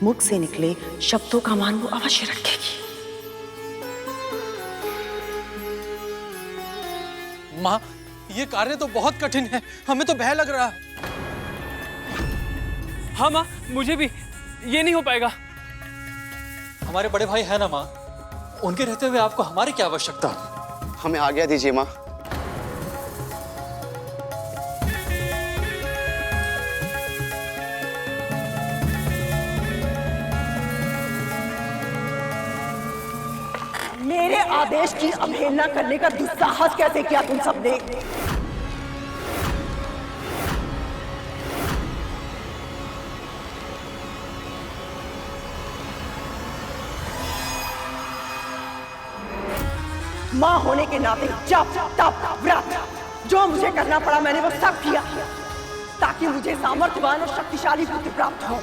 मुख से निकले शब्दों का मान वो अवश्य रखेगी। माँ, ये कार्य तो बहुत कठिन है, हमें तो भय लग रहा है। हाँ माँ, मुझे भी। ये नहीं हो पाएगा। हमारे बड़े भाई है ना माँ, उनके रहते हुए आपको हमारी क्या आवश्यकता? हमें आज्ञा दीजिए माँ। मेरे आदेश की अवहेलना करने का दुस्साहस कैसे किया तुम सबने? मां होने के नाते जप तप व्रत जो मुझे करना पड़ा मैंने वो सब किया ताकि मुझे सामर्थ्यवान और शक्तिशाली पुत्र प्राप्त हो।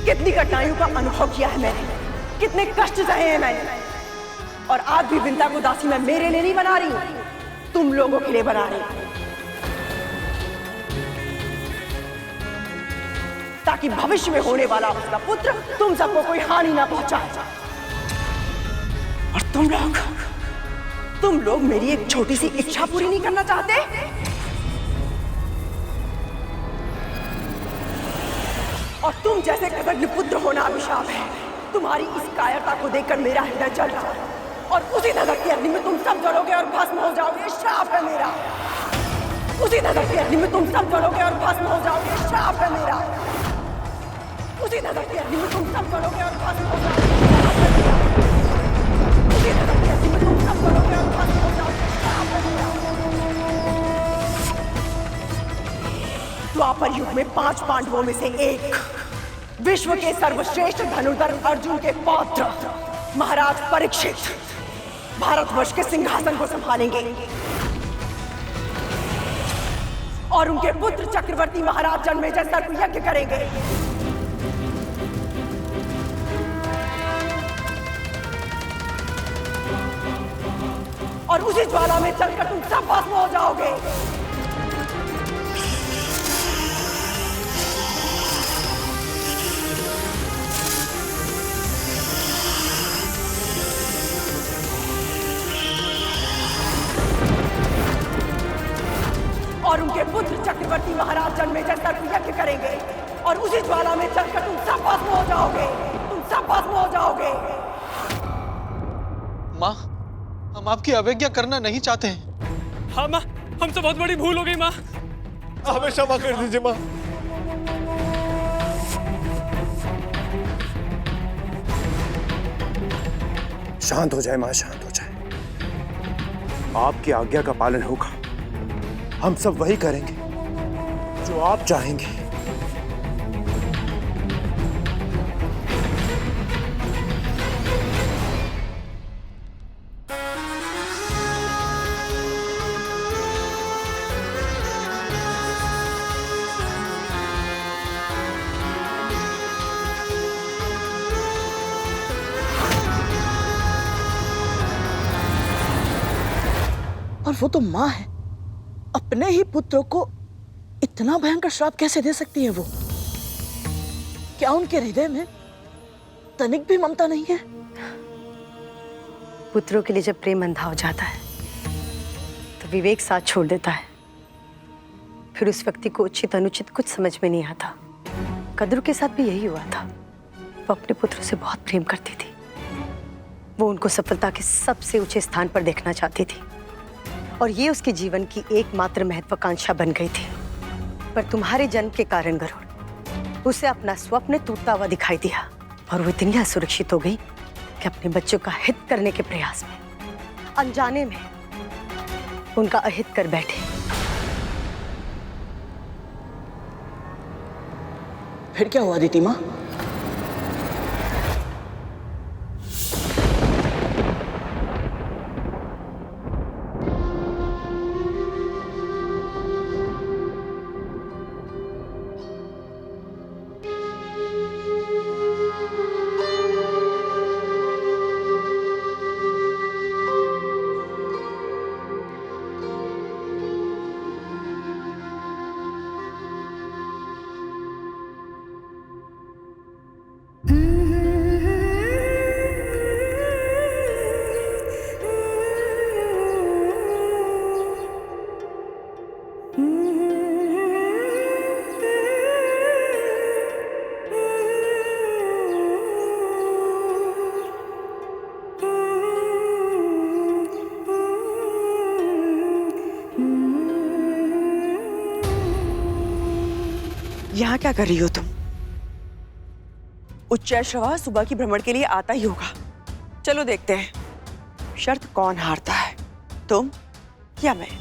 कितनी कठिनाइयों का अनुभव किया है मैंने, कितने कष्ट सहे हैं मैंने, और आज भी विंता को दासी मैं मेरे लिए नहीं बना रही हूं, तुम लोगों के लिए बना रही हूं, ताकि भविष्य में होने वाला उसका पुत्र तुम सबको कोई हानि ना पहुंचाए। और तुम लोग मेरी एक छोटी सी इच्छा पूरी नहीं करना चाहते? और तुम जैसे कृतज्ञ पुत्र होना अभिशाप है। तुम्हारी इस कायरता को देखकर मेरा हृदय जल रहा है, और उसी नजर की अग्नि में तुम सब जलोगे और भस्म हो जाओगे। श्राप है मेरा। उसी नजर की अग्नि में तुम सब जलोगे और भस्म हो जाओगे। श्राप है मेरा। उसी नजर की अग्नि में तुम सब जलोगे और भस्म हो जाओगे। उसी नजर की अग्नि में तुम सब जलोगे और भस्म हो जाओगे। श्राप है मेरा। द्वापर युग में 5 पांडवों में से एक, विश्व के सर्वश्रेष्ठ धनुर्धर अर्जुन के पौत्र महाराज परीक्षित भारतवर्ष के सिंहासन को संभालेंगे, और उनके पुत्र चक्रवर्ती महाराज जन्मेजय सर्प यज्ञ करेंगे। और उसी ज्वाला में चलकर तुम सब भस्म हो जाओगे। और उनके पुत्र चक्रवर्ती महाराज जन्मेजय सर्प यज्ञ करेंगे, और उसी ज्वाला में चलकर तुम सब भस्म हो जाओगे। तुम सब भस्म हो जाओगे। माँ, हम आपकी अवज्ञा करना नहीं चाहते हैं। हाँ माँ, हमसे बहुत बड़ी भूल हो गई माँ। हमें क्षमा कर दीजिए माँ। शांत हो जाए मां, शांत हो जाए। आपकी आज्ञा का पालन होगा। हम सब वही करेंगे जो आप चाहेंगे। और वो तो माँ है। अपने ही पुत्र को इतना भयंकर श्राप कैसे दे सकती है वो? क्या उनके हृदय में तनिक भी ममता नहीं है? पुत्रों के लिए जब प्रेम अंधा हो जाता है तो विवेक साथ छोड़ देता है। फिर उस व्यक्ति को उचित अनुचित कुछ समझ में नहीं आता। कद्रू के साथ भी यही हुआ था। वो अपने पुत्र से बहुत प्रेम करती थी। वो उनको सफलता के सबसे ऊंचे स्थान पर देखना चाहती थी और ये उसके जीवन की एकमात्र महत्वाकांक्षा बन गई थी। पर तुम्हारे जन्म के कारण गरुड़, उसे अपना स्वप्न टूटता हुआ दिखाई दिया और वो इतनी असुरक्षित हो गई कि अपने बच्चों का हित करने के प्रयास में अनजाने में उनका अहित कर बैठे। फिर क्या हुआ दीदी माँ? यहाँ क्या कर रही हो तुम? उच्चैश्रवा सुबह की भ्रमण के लिए आता ही होगा। चलो देखते हैं शर्त कौन हारता है, तुम या मैं।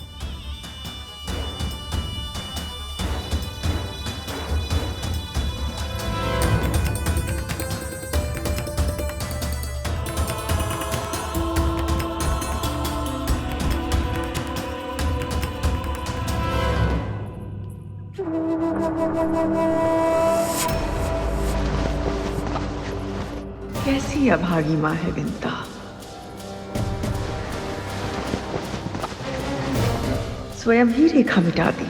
कैसी अभागी माँ है विंता। स्वयं ही रेखा मिटा दी।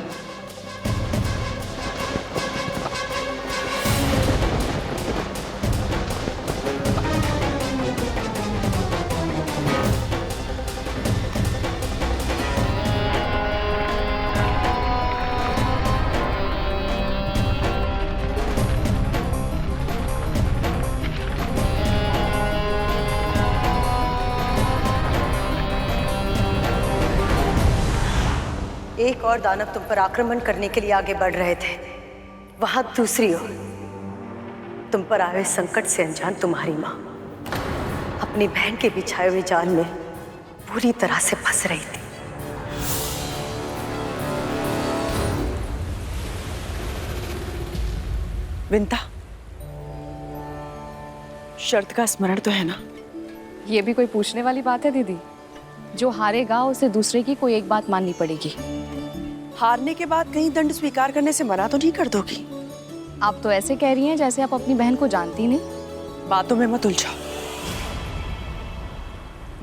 एक और दानव तुम पर आक्रमण करने के लिए आगे बढ़ रहे थे, वहां दूसरी ओर तुम पर आए संकट से अनजान तुम्हारी मां अपनी बहन के बिछाए हुए जाल में पूरी तरह से फंस रही थी। विंता, शर्त का स्मरण तो है ना? ये भी कोई पूछने वाली बात है दीदी? जो हारेगा उसे दूसरे की कोई एक बात माननी पड़ेगी। हारने के बाद कहीं दंड स्वीकार करने से मना तो नहीं कर दोगी? आप तो ऐसे कह रही हैं जैसे आप अपनी बहन को जानती नहीं। बातों में मत उलझाओ,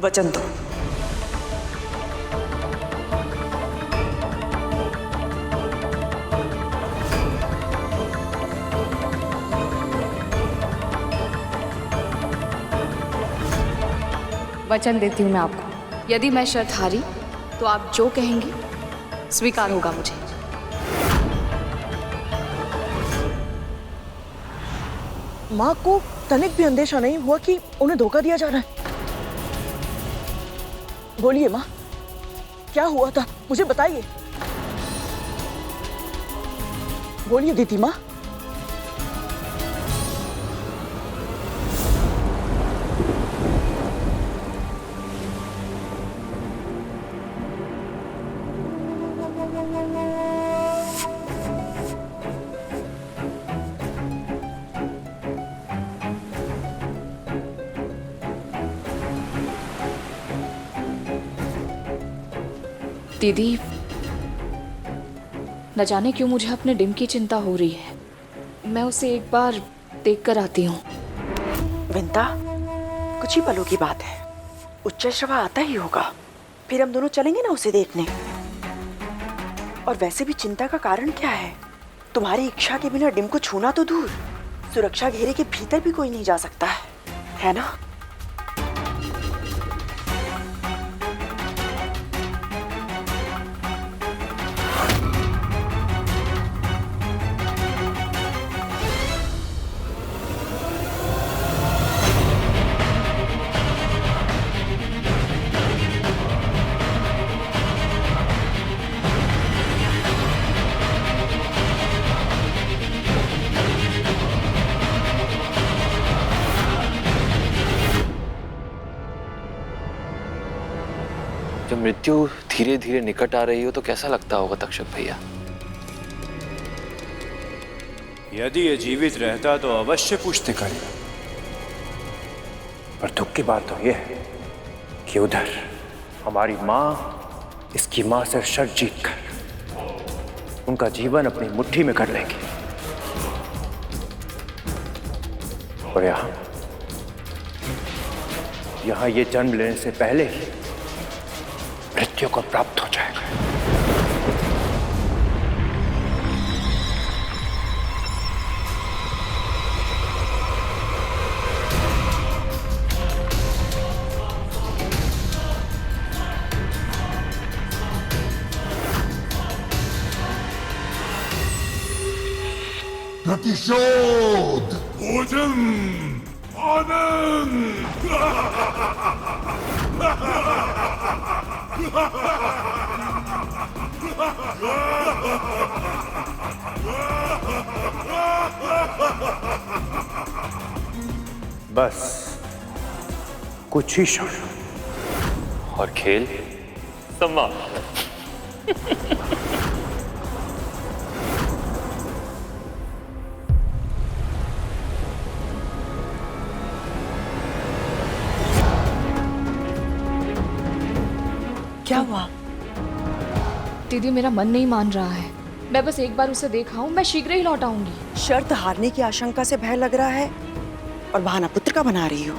वचन दो। वचन देती हूँ मैं आपको, यदि मैं शर्त हारी तो आप जो कहेंगी स्वीकार होगा मुझे। माँ को तनिक भी अंदेशा नहीं हुआ कि उन्हें धोखा दिया जा रहा है। बोलिए माँ, क्या हुआ था? मुझे बताइए। बोलिए दीदी माँ। दीदी, न जाने क्यों मुझे अपने डिम की चिंता हो रही है। मैं उसे एक बार देख कर आती हूँ। विंता, कुछ ही पलों की बात है। उच्चैश्रवा आता ही होगा, फिर हम दोनों चलेंगे ना उसे देखने। और वैसे भी चिंता का कारण क्या है? तुम्हारी इच्छा के बिना डिम को छूना तो दूर, सुरक्षा घेरे के भीतर भी कोई नहीं जा सकता है ना? जब मृत्यु धीरे धीरे निकट आ रही हो तो कैसा लगता होगा तक्षक भैया? यदि ये जीवित रहता तो अवश्य पूछते करेगा। पर दुख की बात तो यह है कि उधर हमारी मां इसकी मां से शर्त जीत कर उनका जीवन अपनी मुट्ठी में कर लेंगे। और यहां ये जन्म लेने से पहले ही मृत्यु को प्राप्त हो जाएगा। प्रतिशोध, भोजन, आनंद। बस कुछ ही क्षण और खेल समाप्त। क्या हुआ? दीदी मेरा मन नहीं मान रहा है। मैं बस एक बार उसे देखा हूं, मैं शीघ्र ही लौट आऊंगी। शर्त हारने की आशंका से भय लग रहा है और बहाना पुत्र का बना रही हो।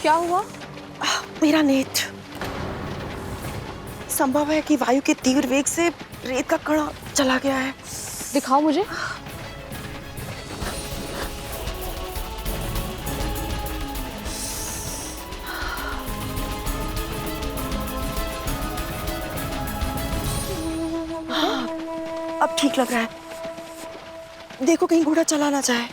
क्या हुआ? मेरा नेत्र। संभव है कि वायु के तीव्र वेग से रेत का कण चला गया है। दिखाओ मुझे। अब ठीक लग रहा है। देखो कहीं घोड़ा चला ना जाए।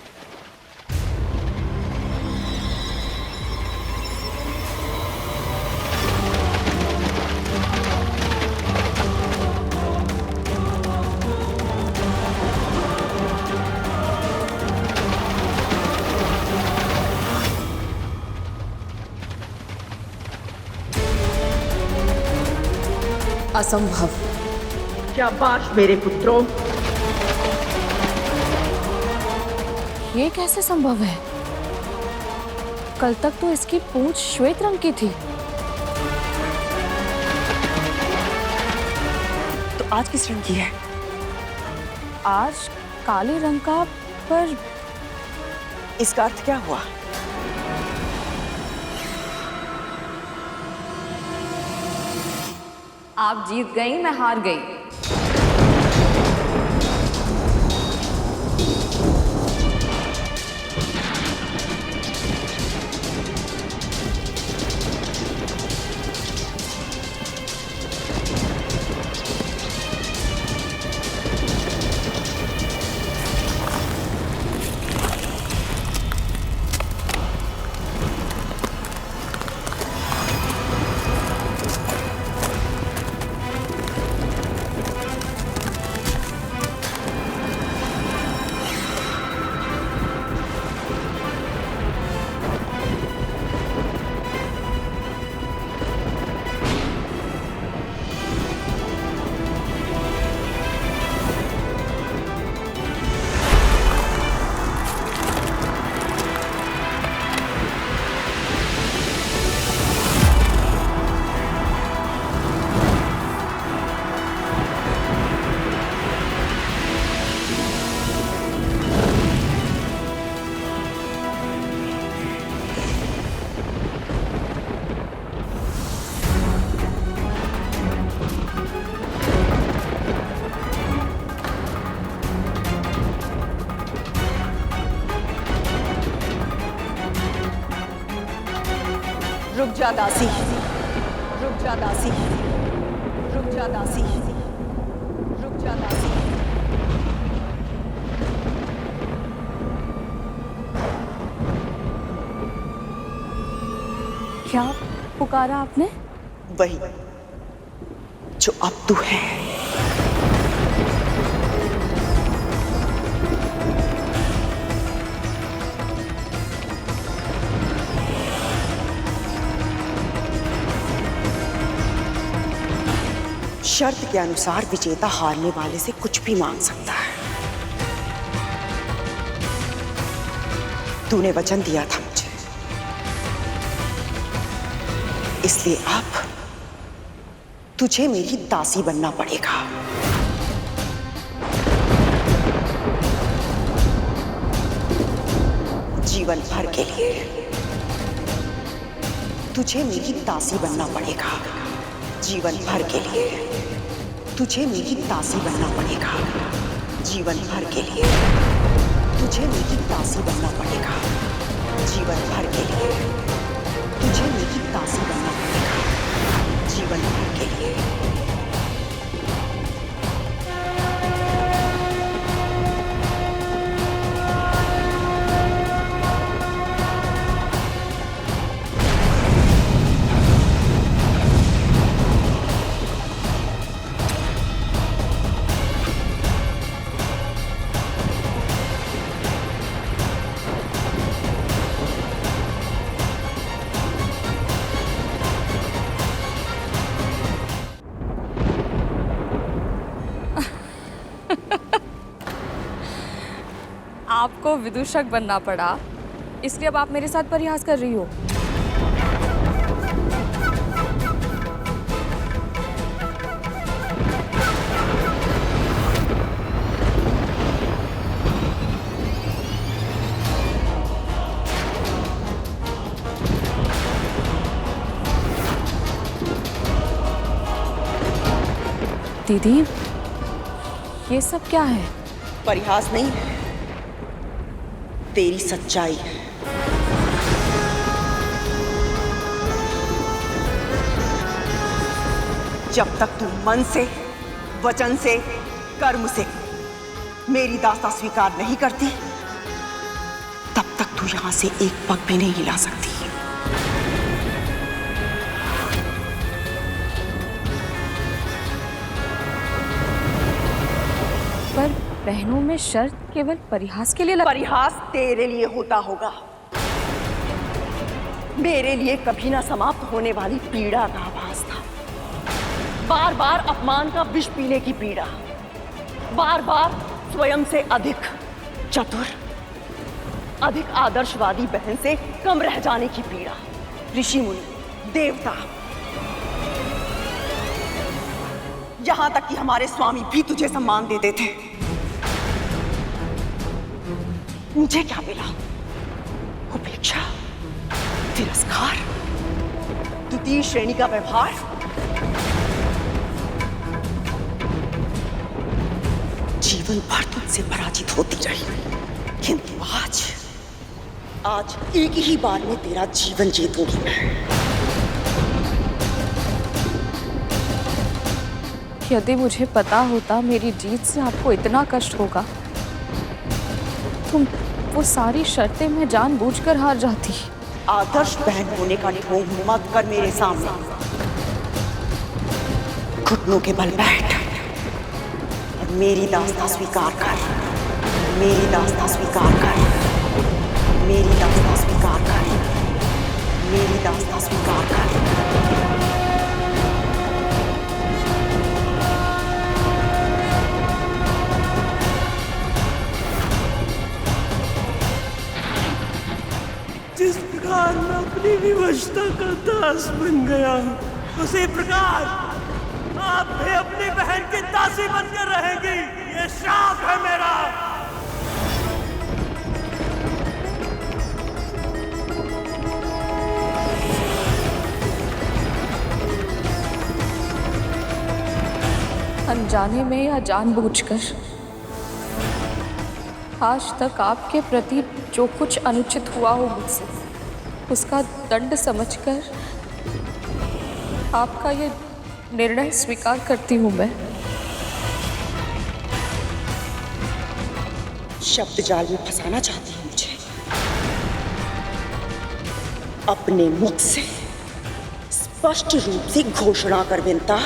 असंभव। शाबाश मेरे पुत्रों। ये कैसे संभव है? कल तक तो इसकी पूंछ श्वेत रंग की थी। तो आज किस रंग की है? आज काले रंग का। पर इसका अर्थ क्या हुआ? आप जीत गई, मैं हार गई। जा दासी, रुक जा दासी, रुक जा दासी, रुक जा दासी। क्या पुकारा आपने? वही जो अब तू है। शर्त के अनुसार विजेता हारने वाले से कुछ भी मांग सकता है। तूने वचन दिया था मुझे, इसलिए अब तुझे मेरी दासी बनना पड़ेगा। जीवन भर के लिए तुझे मेरी दासी बनना पड़ेगा। जीवन भर के लिए तुझे मेरी दासी बनना पड़ेगा। जीवन भर के लिए तुझे मेरी दासी बनना पड़ेगा। जीवन भर के लिए तुझे मेरी दासी बनना पड़ेगा। जीवन भर के लिए। आपको विदूषक बनना पड़ा, इसलिए अब आप मेरे साथ परिहास कर रही हो। दीदी, ये सब क्या है? परिहास नहीं है, तेरी सच्चाई है। जब तक तू मन से, वचन से, कर्म से मेरी दास्ता स्वीकार नहीं करती, तब तक तू यहां से एक पग भी नहीं हिला सकती। पर बहनों में शर्त केवल परिहास के लिए परिहास तेरे लिए होता होगा, मेरे लिए कभी ना समाप्त होने वाली पीड़ा का आभास था। बार बार अपमान का विष पीने की पीड़ा, बार बार स्वयं से अधिक चतुर, अधिक आदर्शवादी बहन से कम रह जाने की पीड़ा। ऋषि मुनि, देवता, यहां तक कि हमारे स्वामी भी तुझे सम्मान देते थे। मुझे क्या मिला? उपेक्षा, तिरस्कार, द्वितीय श्रेणी का व्यवहार। जीवन भर तुझसे पराजित होती रही, किंतु आज एक ही बार में तेरा जीवन जीतूंगी मैं। यदि मुझे पता होता मेरी जीत से आपको इतना कष्ट होगा, तो वो सारी शर्तें मैं जानबूझकर हार जाती। आदर्श बहन होने का ढोंग मत कर मेरे सामने। घुटनों के बल बैठ और मेरी दास्तां स्वीकार कर। मेरी दास्तां स्वीकार कर। मेरी दास्तां स्वीकार कर। मेरी दास्तां स्वीकार कर। जिस प्रकार मैं अपनी विवशता का दास बन गया, उसी प्रकार आप भी अपनी बहन की दासी बनकर रहेंगी। ये श्राप है मेरा। अनजाने में या जानबूझकर आज तक आपके प्रति जो कुछ अनुचित हुआ हो मुझसे, उसका दंड समझकर आपका ये निर्णय स्वीकार करती हूँ मैं। शब्द जाल में फंसाना चाहती है मुझे। अपने मुख से स्पष्ट रूप से घोषणा कर विंता।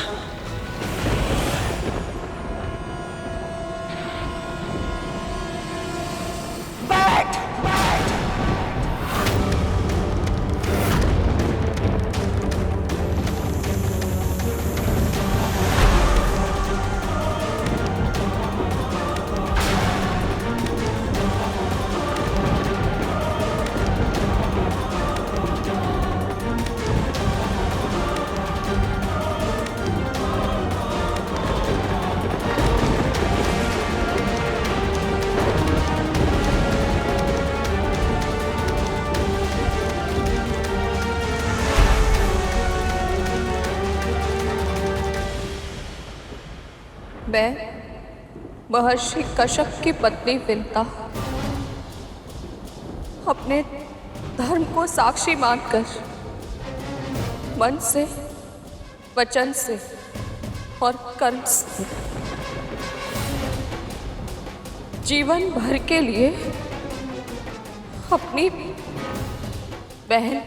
मैं महर्षि कश्यप की पत्नी विंता अपने धर्म को साक्षी मानकर मन से, वचन से और कर्म से जीवन भर के लिए अपनी बहन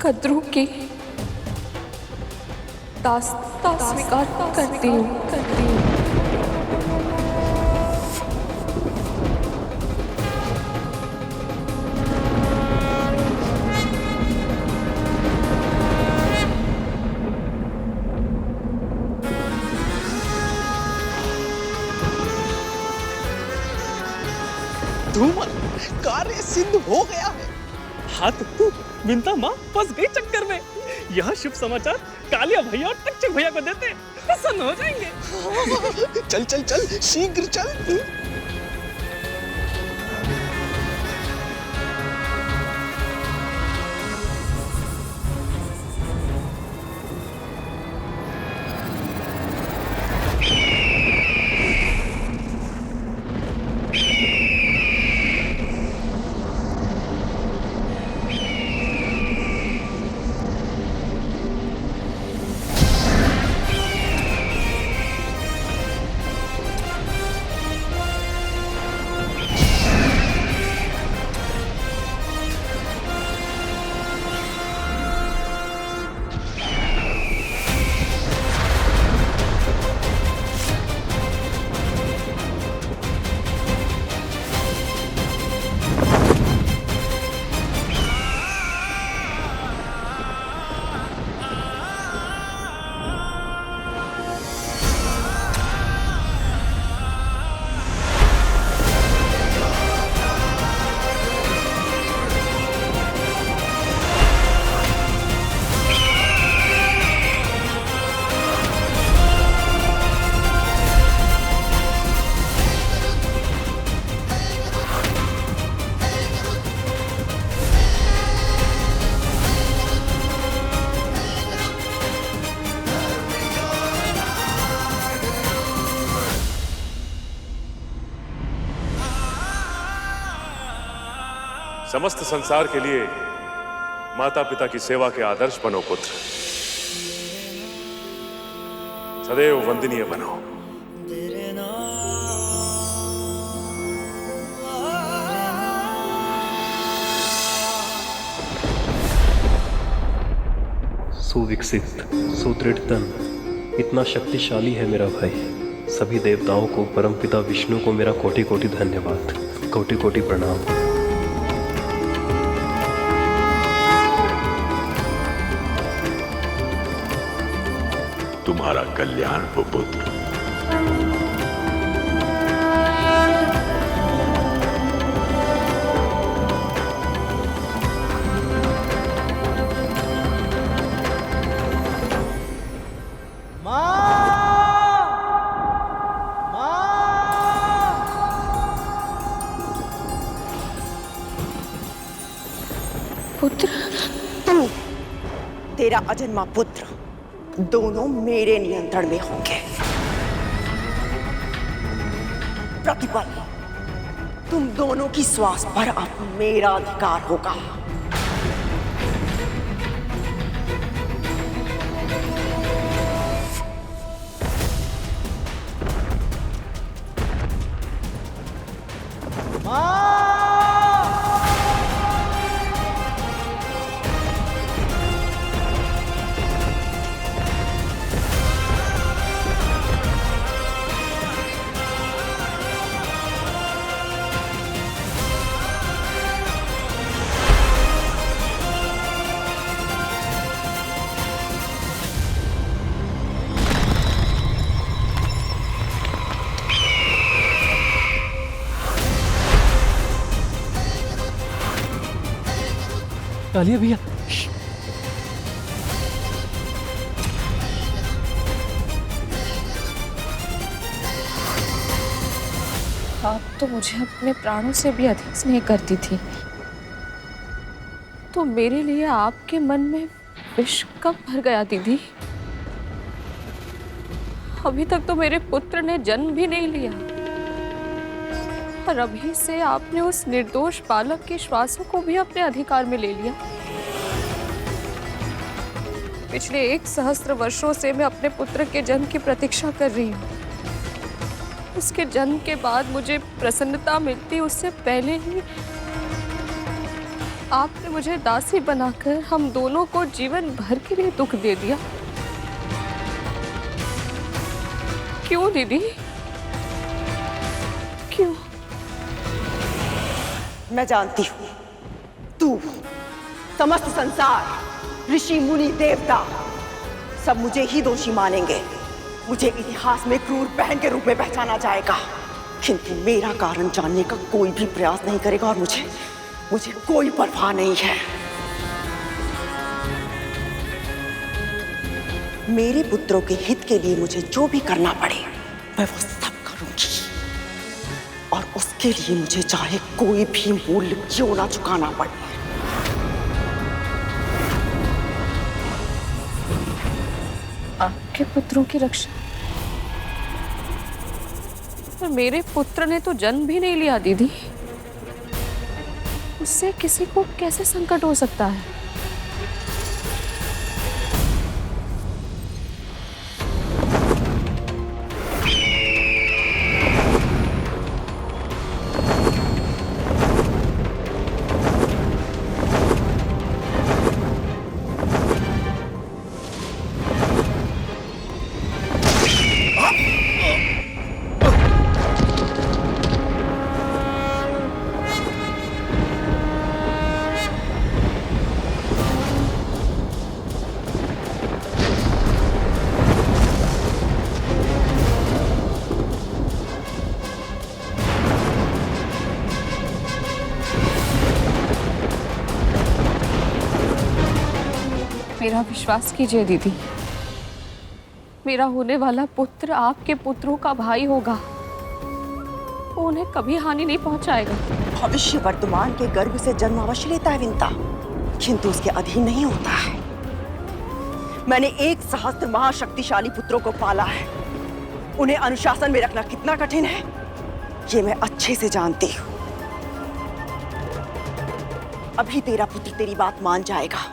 कद्रू की दास्तां स्वीकार करती हूँ। धूमल, कार्य सिद्ध हो गया है। हाँ तू विंता माँ फंस गई चक्कर में। यह शुभ समाचार कालिया भैया और टच्चक भैया को देते प्रसन्न हो जाएंगे। चल चल चल, शीघ्र चल। समस्त संसार के लिए माता पिता की सेवा के आदर्श बनो पुत्र, सदैव वंदनीय बनो। सुविकसित, सुदृढ़ तन, इतना शक्तिशाली है मेरा भाई। सभी देवताओं को, परमपिता विष्णु को मेरा कोटि कोटि धन्यवाद, कोटि कोटि प्रणाम। तुम्हारा कल्याण हो पुत्र। पुत्र, तू, तेरा अजन्मा पुत्र दोनों मेरे नियंत्रण में होंगे। प्रतिपल तुम दोनों की श्वास पर अब मेरा अधिकार होगा। कालिया भैया। आप तो मुझे अपने प्राणों से भी अधिक स्नेह करती थी, तो मेरे लिए आपके मन में विष कब भर गया दीदी? अभी तक तो मेरे पुत्र ने जन्म भी नहीं लिया और अभी से आपने उस निर्दोष बालक के श्वासों को भी अपने अधिकार में ले लिया। पिछले 1 सहस्त्र वर्षों से मैं अपने पुत्र के जन्म की प्रतीक्षा कर रही हूँ। उसके जन्म के बाद मुझे प्रसन्नता मिलती, उससे पहले ही आपने मुझे दासी बनाकर हम दोनों को जीवन भर के लिए दुख दे दिया। क्यों दीदी, क्यों? मैं जानती हूँ तू, समस्त संसार, ऋषि मुनि देवता सब मुझे ही दोषी मानेंगे। मुझे इतिहास में क्रूर बहन के रूप में पहचाना जाएगा, किंतु मेरा कारण जानने का कोई भी प्रयास नहीं करेगा और मुझे कोई परवाह नहीं है। मेरे पुत्रों के हित के लिए मुझे जो भी करना पड़े मैं वो सब करूंगी, और उसके लिए मुझे चाहे कोई भी मूल्य क्यों ना चुकाना पड़े। आपके पुत्रों की रक्षा? पर मेरे पुत्र ने तो जन्म भी नहीं लिया दीदी, उससे किसी को कैसे संकट हो सकता है? मेरा विश्वास कीजिए दीदी, मेरा होने वाला पुत्र आपके पुत्रों का भाई होगा, वो उन्हें कभी हानि नहीं पहुंचाएगा। भविष्य वर्तमान के गर्भ से जन्म अवश्य लेता है विंता, किंतु उसके अधीन नहीं होता है। मैंने 1 सहस्त्र महाशक्तिशाली पुत्रों को पाला है, उन्हें अनुशासन में रखना कितना कठिन है ये मैं अच्छे से जानती हूँ। अभी तेरा पुत्र तेरी बात मान जाएगा,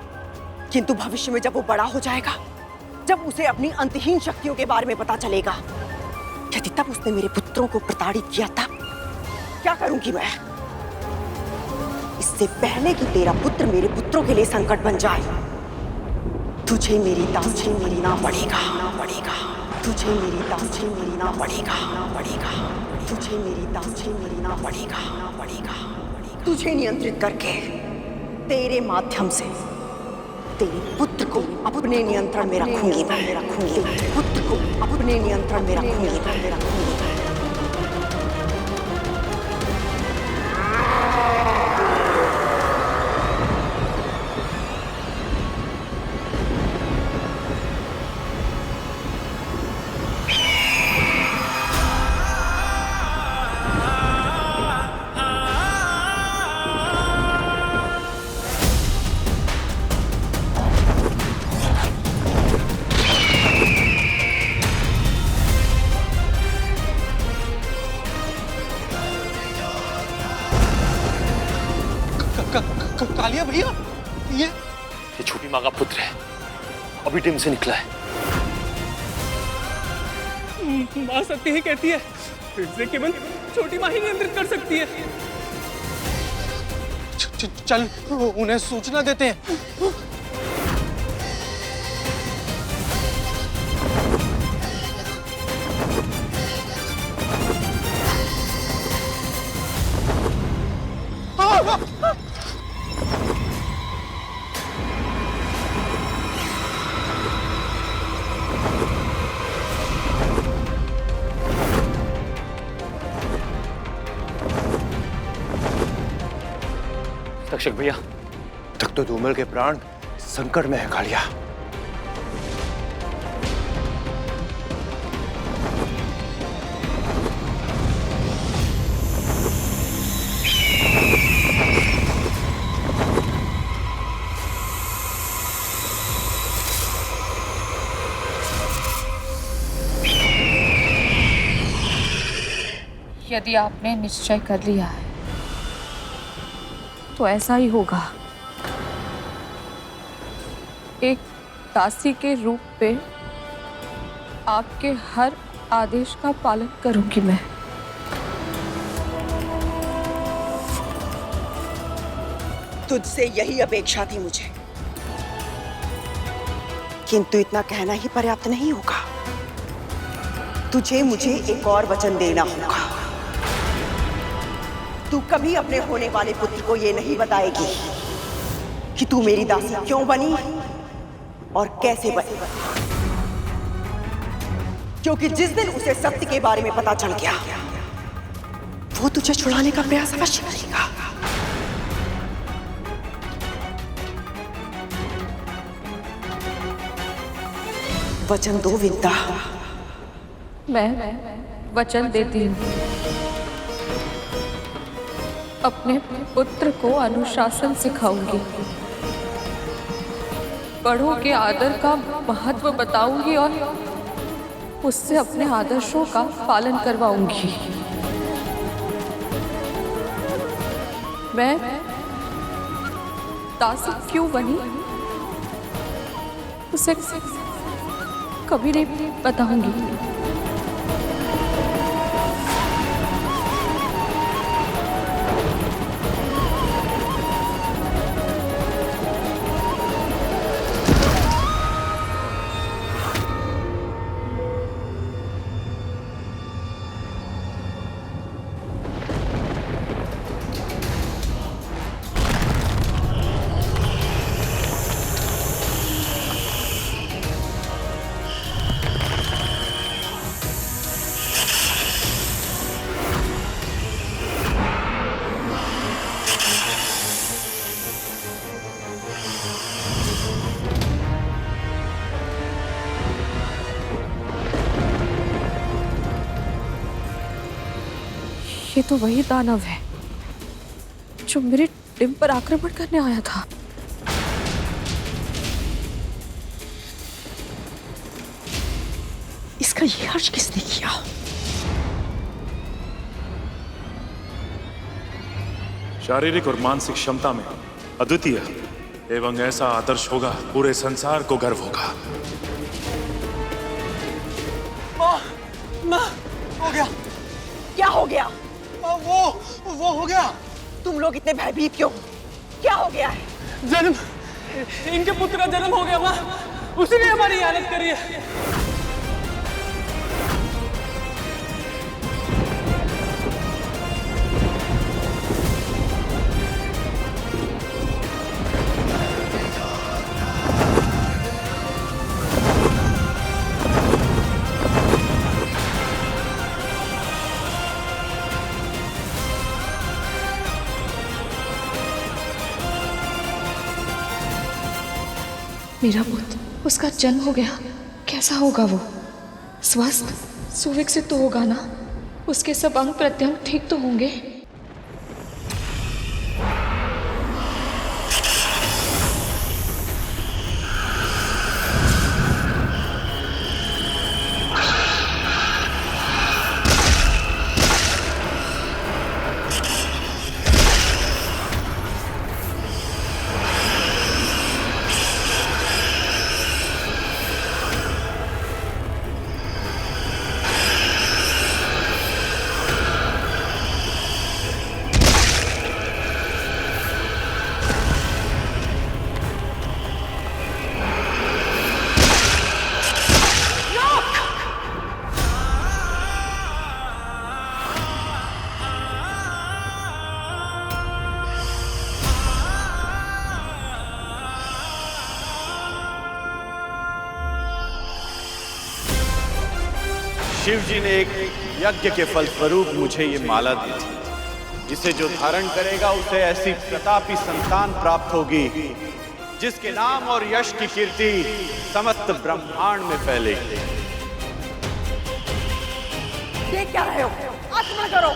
किंतु भविष्य में जब वो बड़ा हो जाएगा, जब उसे अपनी अंतहीन शक्तियों के बारे में पता चलेगा, यदि तब उसने मेरे पुत्रों को प्रताड़ित किया तब क्या करूंगी मैं? इससे पहले कि तेरा पुत्र मेरे पुत्रों के लिए संकट बन जाए, तुझे मेरी दासी मरना पड़ेगा, तुझे मेरी दासी मरना पड़ेगा, तुझे मेरी दासी मरना पड़ेगा। तुझे नियंत्रित करके तेरे माध्यम से तेरे पुत्र को अपने नियंत्रण में रखूंगी मैं, पुत्र को अपने नियंत्रण में रखूंगी। कालिया भैया, ये छोटी माँ का पुत्र है, अभी टीम से निकला है। माँ सत्य ही कहती है, इसे केवल छोटी माँ ही नियंत्रित कर सकती है। चल उन्हें सूचना देते हैं। तक्षक भैया, तक तो धूमल के प्राण संकट में है कालिया। यदि आपने निश्चय कर लिया है तो ऐसा ही होगा। एक दासी के रूप पे आपके हर आदेश का पालन करूंगी मैं। तुझसे यही अपेक्षा थी मुझे, किंतु इतना कहना ही पर्याप्त नहीं होगा। तुझे मुझे एक और वचन देना होगा। तू कभी अपने होने वाले पुत्र को यह नहीं बताएगी कि तू मेरी दासी क्यों बनी और कैसे बनी, क्योंकि जिस दिन उसे सत्य के बारे में पता चल गया वो तुझे छुड़ाने का प्रयास अवश्य करेगा। वचन दो विद्या। मैं वचन देती हूँ, अपने पुत्र को अनुशासन सिखाऊंगी, बड़ों के आदर का महत्व बताऊंगी और उससे अपने आदर्शों का पालन करवाऊंगी। मैं दासी क्यों बनी उसे कभी नहीं बताऊंगी। ये तो वही दानव है जो मेरे डिम पर आक्रमण करने आया था। इसका ये हर्ष किसने किया? शारीरिक और मानसिक क्षमता में अद्वितीय एवं ऐसा आदर्श होगा पूरे संसार को गर्व होगा। माँ, हो गया। क्या हो गया? वो हो गया। तुम लोग इतने भयभीत क्यों? क्या हो गया है? जन्म, इनके पुत्र का जन्म हो गया माँ, उसी ने हमारी हालत करी है। मेरा पुत्र, उसका जन्म हो गया। कैसा होगा वो? स्वस्थ सुविकसित तो होगा ना? उसके सब अंग प्रत्यंग ठीक तो होंगे? शिव जी ने एक यज्ञ के फलस्वरूप मुझे ये माला दी थी। जिसे जो धारण करेगा उसे ऐसी प्रतापी संतान प्राप्त होगी जिसके नाम और यश की कीर्ति समस्त ब्रह्मांड में फैलेगी। देख क्या रहे हो? आत्मन करो।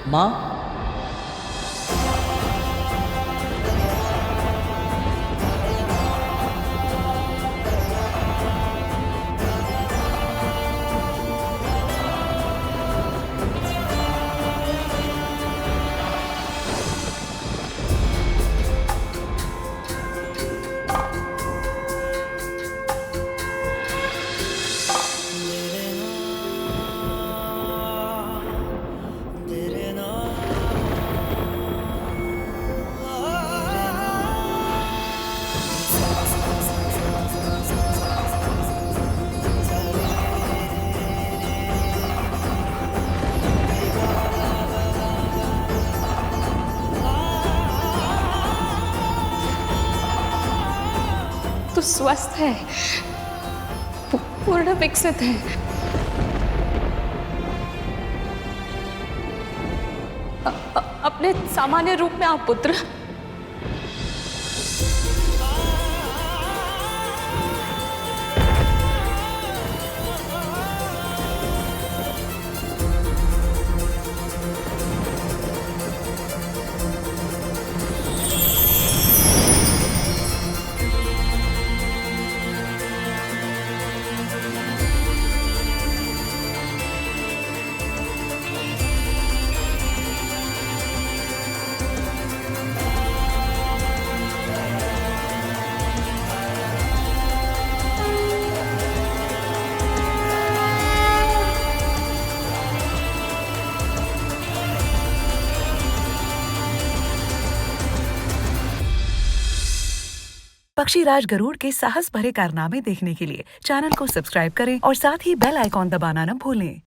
माँ, तो स्वस्थ है, पूर्ण विकसित है। अपने सामान्य रूप में आप पुत्र। पक्षीराज गरुड़ के साहस भरे कारनामे देखने के लिए चैनल को सब्सक्राइब करें और साथ ही बेल आइकॉन दबाना न भूलें।